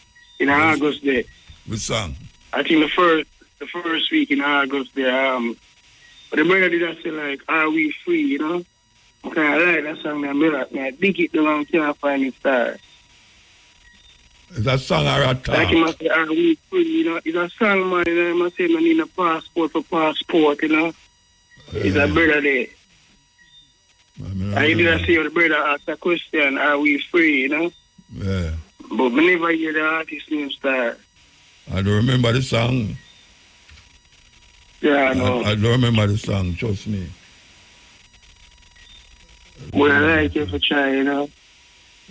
in August there. Which song? I think the first week in August there, but the brother did say like, "Are we free?" You know, I kind of like that song. I dig it the long time I find it star. Is that song or a talk? Like he must say, "Are we free?" You know, it's a song, man. You know, he must say, "I need a passport for passport." You know, it's a brother there. I did see the brother ask a question, "Are we free?" You know. Yeah. But I never hear the artist name star. I don't remember the song. Yeah, I know. I don't remember the song, trust me. Well, I like it for try, you know.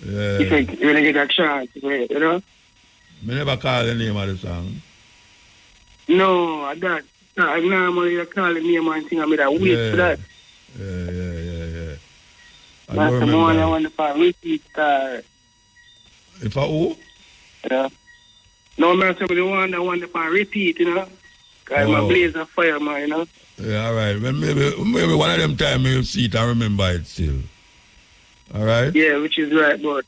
Yeah. If you get a chance, you know. I never call the name of the song. No, I normally call the name and thing, I mean, I wait for that. Yeah. I That's don't the remember. one I want to repeat star. If I who? Yeah. No, man, so the one I want to repeat, you know. Because I'm a blaze of fire, man, you know. Yeah, all right. Well, maybe one of them time you'll see it and remember it still. All right? Yeah, which is right, but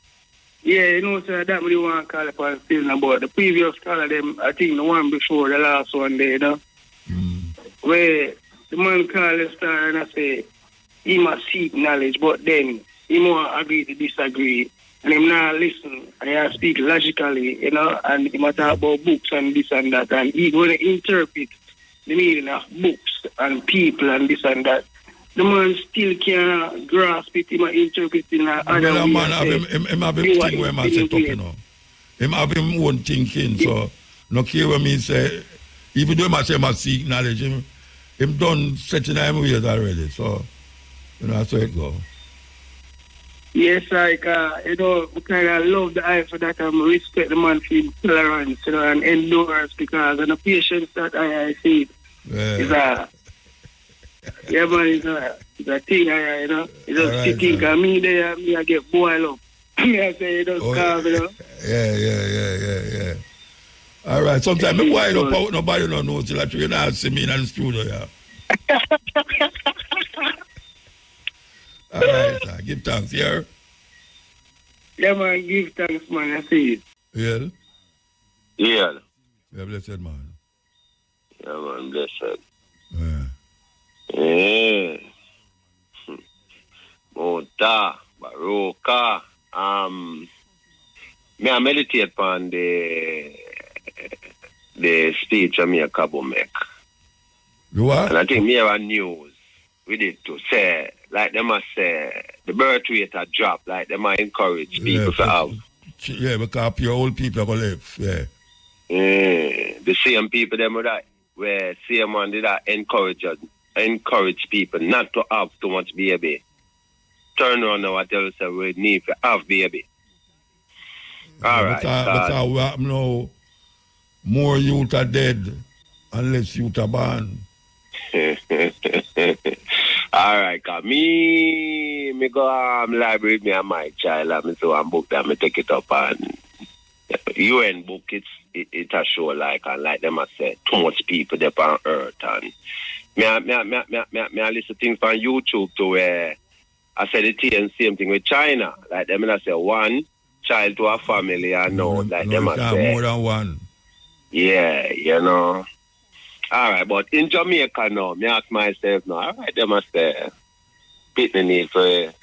yeah, you know, so that really want to call upon still about the previous call of them, I think the one before the last one there, you know. Where the man called the star and I say, he must seek knowledge, but then he more agree to disagree. And him not listen, and he speak logically, you know, and he might talk about books and this and that, and he going to interpret the meaning of books and people and this and that. The man still can't grasp it, he might interpret it in other ways. Man, him have him thing where man set up, you know. Him have him own thinking, so no care what me say, even though he must seek knowledge, him done setting him ways already, so, you know, that's how it go. Yes, like, you know, I kind of love the eye for that. I respect the man for his tolerance, you know, and endurance, because and the patience that I see is yeah, man, it's a thing, you know. It's just sitting, because me there, I get boiled up. I say, it just calm, you know. Yeah. All right, sometimes I boil up out, nobody don't know till you not see me in the studio, yeah. All right, sir. Give thanks, yeah? Yeah, man, give thanks, man, I see it. Yeah? Yeah. Yeah, blessed, man. Yeah, man, blessed. Yeah. Yeah. Mutabaruka. Me I meditate on the speech of me a couple make. You what? And I think me have a news with it to say, like they must say, the birth rate a drop, like they might encourage people to have. Yeah, because your old people are going to live, yeah. The same people them that where same one did that encourage people not to have too much baby. Turn around now and tell us we need to have baby. All right. Because we have now more youth are dead and less youth are born. All right, cause me go library me and my child and me so one book that me take it up and UN book it a show like and like them I say too much people there on earth and me I listen things on YouTube to where I said the same thing with China. Like them I say one child to a family and no like them I say more than one. Yeah, you know. All right, but in Jamaica now, me ask myself now, all right, they must say people need to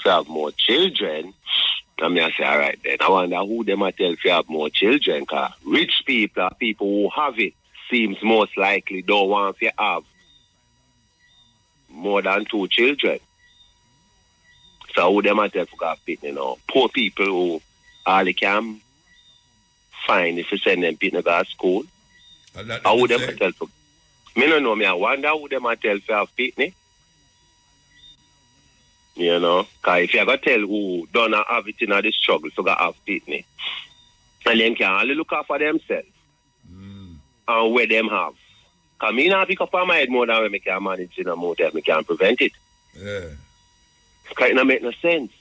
have more children. And me I say, all right then. I wonder who they might tell to have more children, because rich people or people who have it seems most likely don't want to have more than 2 children. So who they might tell to have it, you know. Poor people who all they can find if you send them people to school. How would them tell for? Me no know. Me I wonder who them tell for have pitney. You know, cause if you ever tell who don't have it in the struggle, so got have pitney, and them can only look out for themselves and where them have. Cause me not pick up on my head more than when me can manage in a motel. Me can prevent it. Yeah. Cause it not make no sense.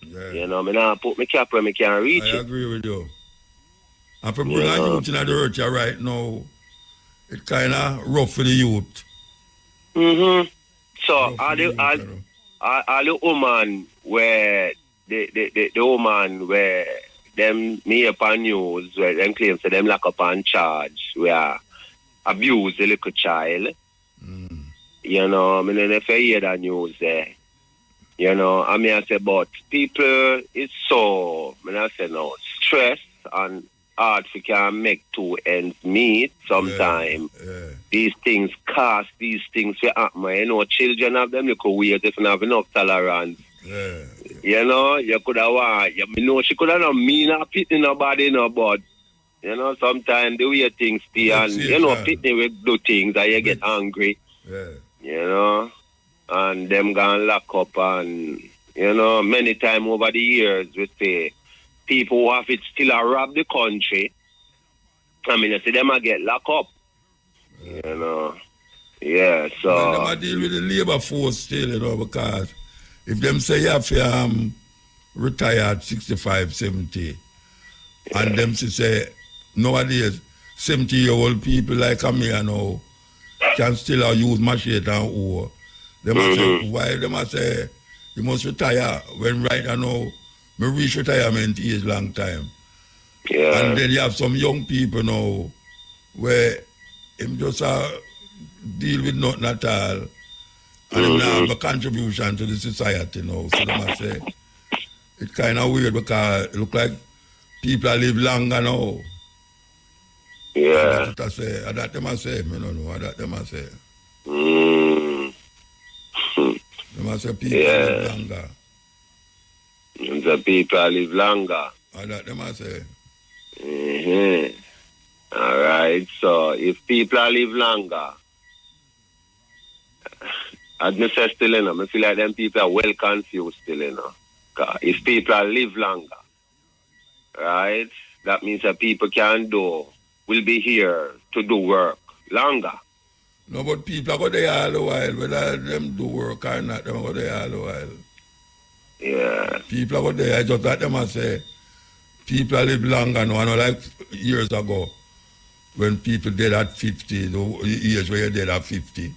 Yeah. You know, me not put me cap where me can reach it. I agree with you. And for bring a youth in the earth right now, it's kind of rough for the youth. Mm-hmm. So all the woman where the woman where them me upon news where them claim so them lock up on charge where abuse the little child. You know, I mean if you hear that news there. You know, I mean I say but people it's so I say no stress and hard for can make 2 ends meet sometimes. Yeah. These things cost, these things for happen. You know, children have them little weird if you have enough tolerance. Yeah. You know, you could have know she could have not mean a pitney nobody no but you know, sometimes the way things stay and you know, pitney will do things and you get angry. Yeah. You know. And them gonna lock up and you know, many times over the years we say people who have it still rob the country. I mean, I see them get locked up. You know. Yeah, so. Well, them deal with the labor force still, you know, because if them say you have to retire at 65, 70, and them say nowadays 70-year-old people like me, you know, can still use machete and oar. They must say, why they must say you must retire when right now me reach retirement age long time. Yeah. And then you have some young people now where him just deal with nothing at all. And him now have a contribution to the society now. So they must say it's kind of weird because it look like people live longer now. Yeah. That they must say, me no know that they must say. They must say people live longer. The people live longer. That they must say. All right. So if people live longer, as I say still, you know, I feel like them people are well confused still, you know. If people live longer, right, that means that people will be here to do work longer. No, but people are going there all the while, whether them do work or not, them go there all the while. Yeah. People are going there, I just that them and say, people live longer now, I know like years ago, when people dead at 50, the years where you're dead at 50.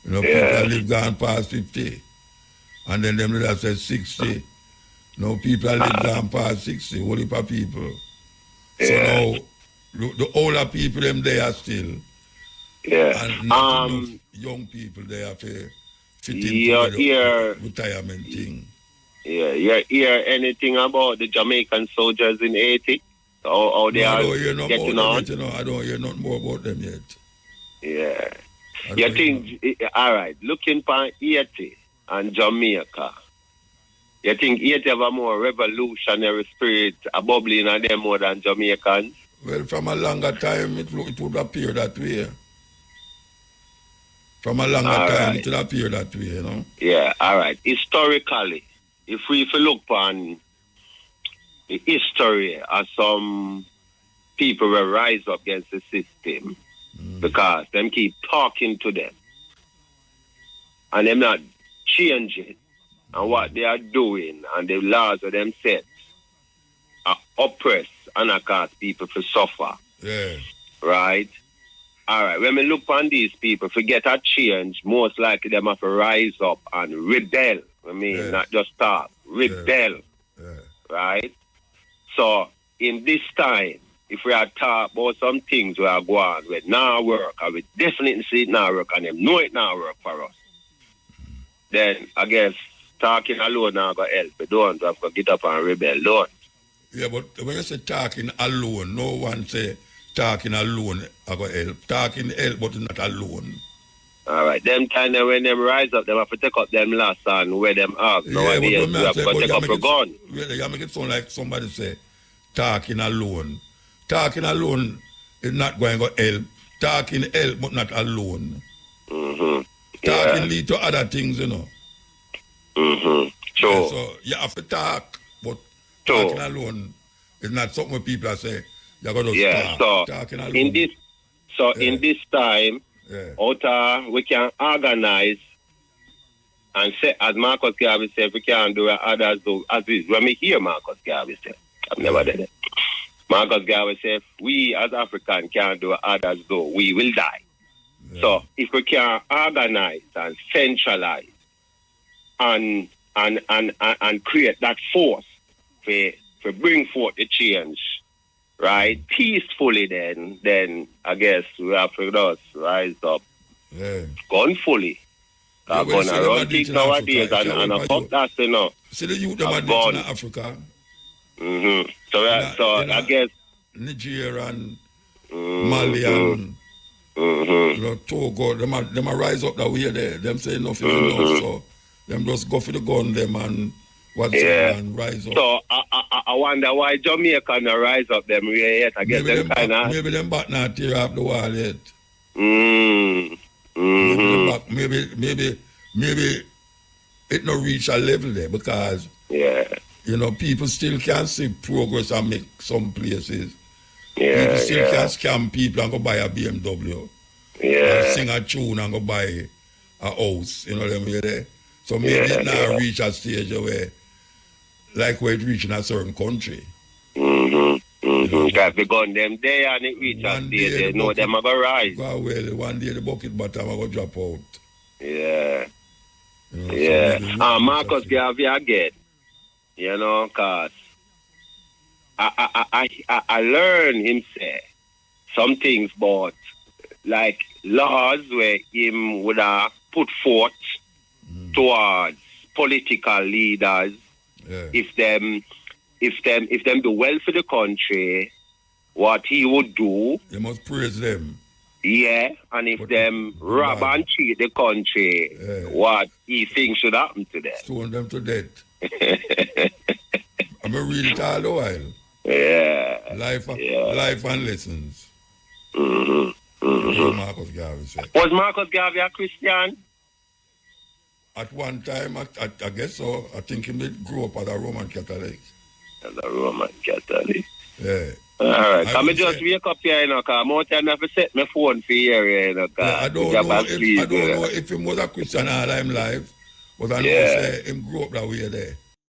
You know, people live gone past 50. And then them that say 60. Now people live gone past 60, whole heap of people. So now, the older people, them there still. Yeah. And not enough young people there to fit into the retirement thing. Yeah, you hear anything about the Jamaican soldiers in Haiti? How they are getting on? I don't hear nothing more about them yet. Yeah. You think, all right, looking for Haiti and Jamaica, you think Haiti have a more revolutionary spirit, a bubbling in them more than Jamaicans? Well, from a longer time, it would appear that way. From a longer time, it would appear that way, you know? Yeah, all right. Historically, if we look on the history of some people will rise up against the system because them keep talking to them and them not changing and what they are doing and the laws of them set are oppress and cause people to suffer. Yeah. Right? All right. When we look on these people, forget a change, most likely them have to rise up and rebel. Not just talk, rebel. Yeah. Right? So, in this time, if we are talk about some things we are going with now work, and we definitely see it now work, and them know it now work for us, then I guess talking alone now going to help. We don't have to get up and rebel, don't. Yeah, but when you say talking alone, no one say talking alone I go help. Talking help, but not alone. All right. Them kind of when them rise up, them have to take up them last and where them out. Nowadays, we have to take up a gun. Really, you make it sound like somebody say talking alone. Talking alone is not going to help. Talking help, but not alone. Talking lead to other things, you know. Sure. Yeah, so you have to talk, but talking alone is not something people are say. You're going to talk. Talking alone. In this time, we can organize and say, as Marcus Garvey said, we can do what others do. As is, when we hear Marcus Garvey say, I've never done it. Marcus Garvey said, we as Africans can't do what others do. We will die. Yeah. So if we can organize and centralize and create that force to bring forth the change, right, peacefully, then I guess we have to just rise up, gunfully. I'm going to run things nowadays and fuck that, you know. See the youth that are in Africa. So I guess Nigeria and Mali and you know, Togo, them are rise up that way there. Them say enough is enough, so them just go for the gun them and and rise up. So I wonder why Jamaica not rise up them way yet. I guess maybe them kind of maybe them back not tear up the wall yet. Maybe it not reach a level there because you know, people still can see progress and make some places. People still can scam people and go buy a BMW. And sing a tune and go buy a house. You know what I mean? There. So maybe it now reach a stage where, like where it reach in a certain country. Because they gun them there and it reach a stage, they know them are going to rise. Well, one day the bucket bottom are going to drop out. Yeah. You know, Marcus Garvey again. You know, because I learned him say some things about like laws where him would have put forth towards political leaders if them do well for the country, what he would do. You must praise them. Yeah, and if them rob and cheat the country, what he thinks should happen to them. Stone them to death. I'm going to read it all the while. Life and lessons. Marcus Garvey said. Was Marcus Garvey a Christian? At one time, I guess so. I think he grew up as a Roman Catholic. As a Roman Catholic? Yeah. All right. I just wake up here, you know, because more time I have to set my phone for here, you know, I don't know if he was a Christian all his life, but I know say him grew up that way there.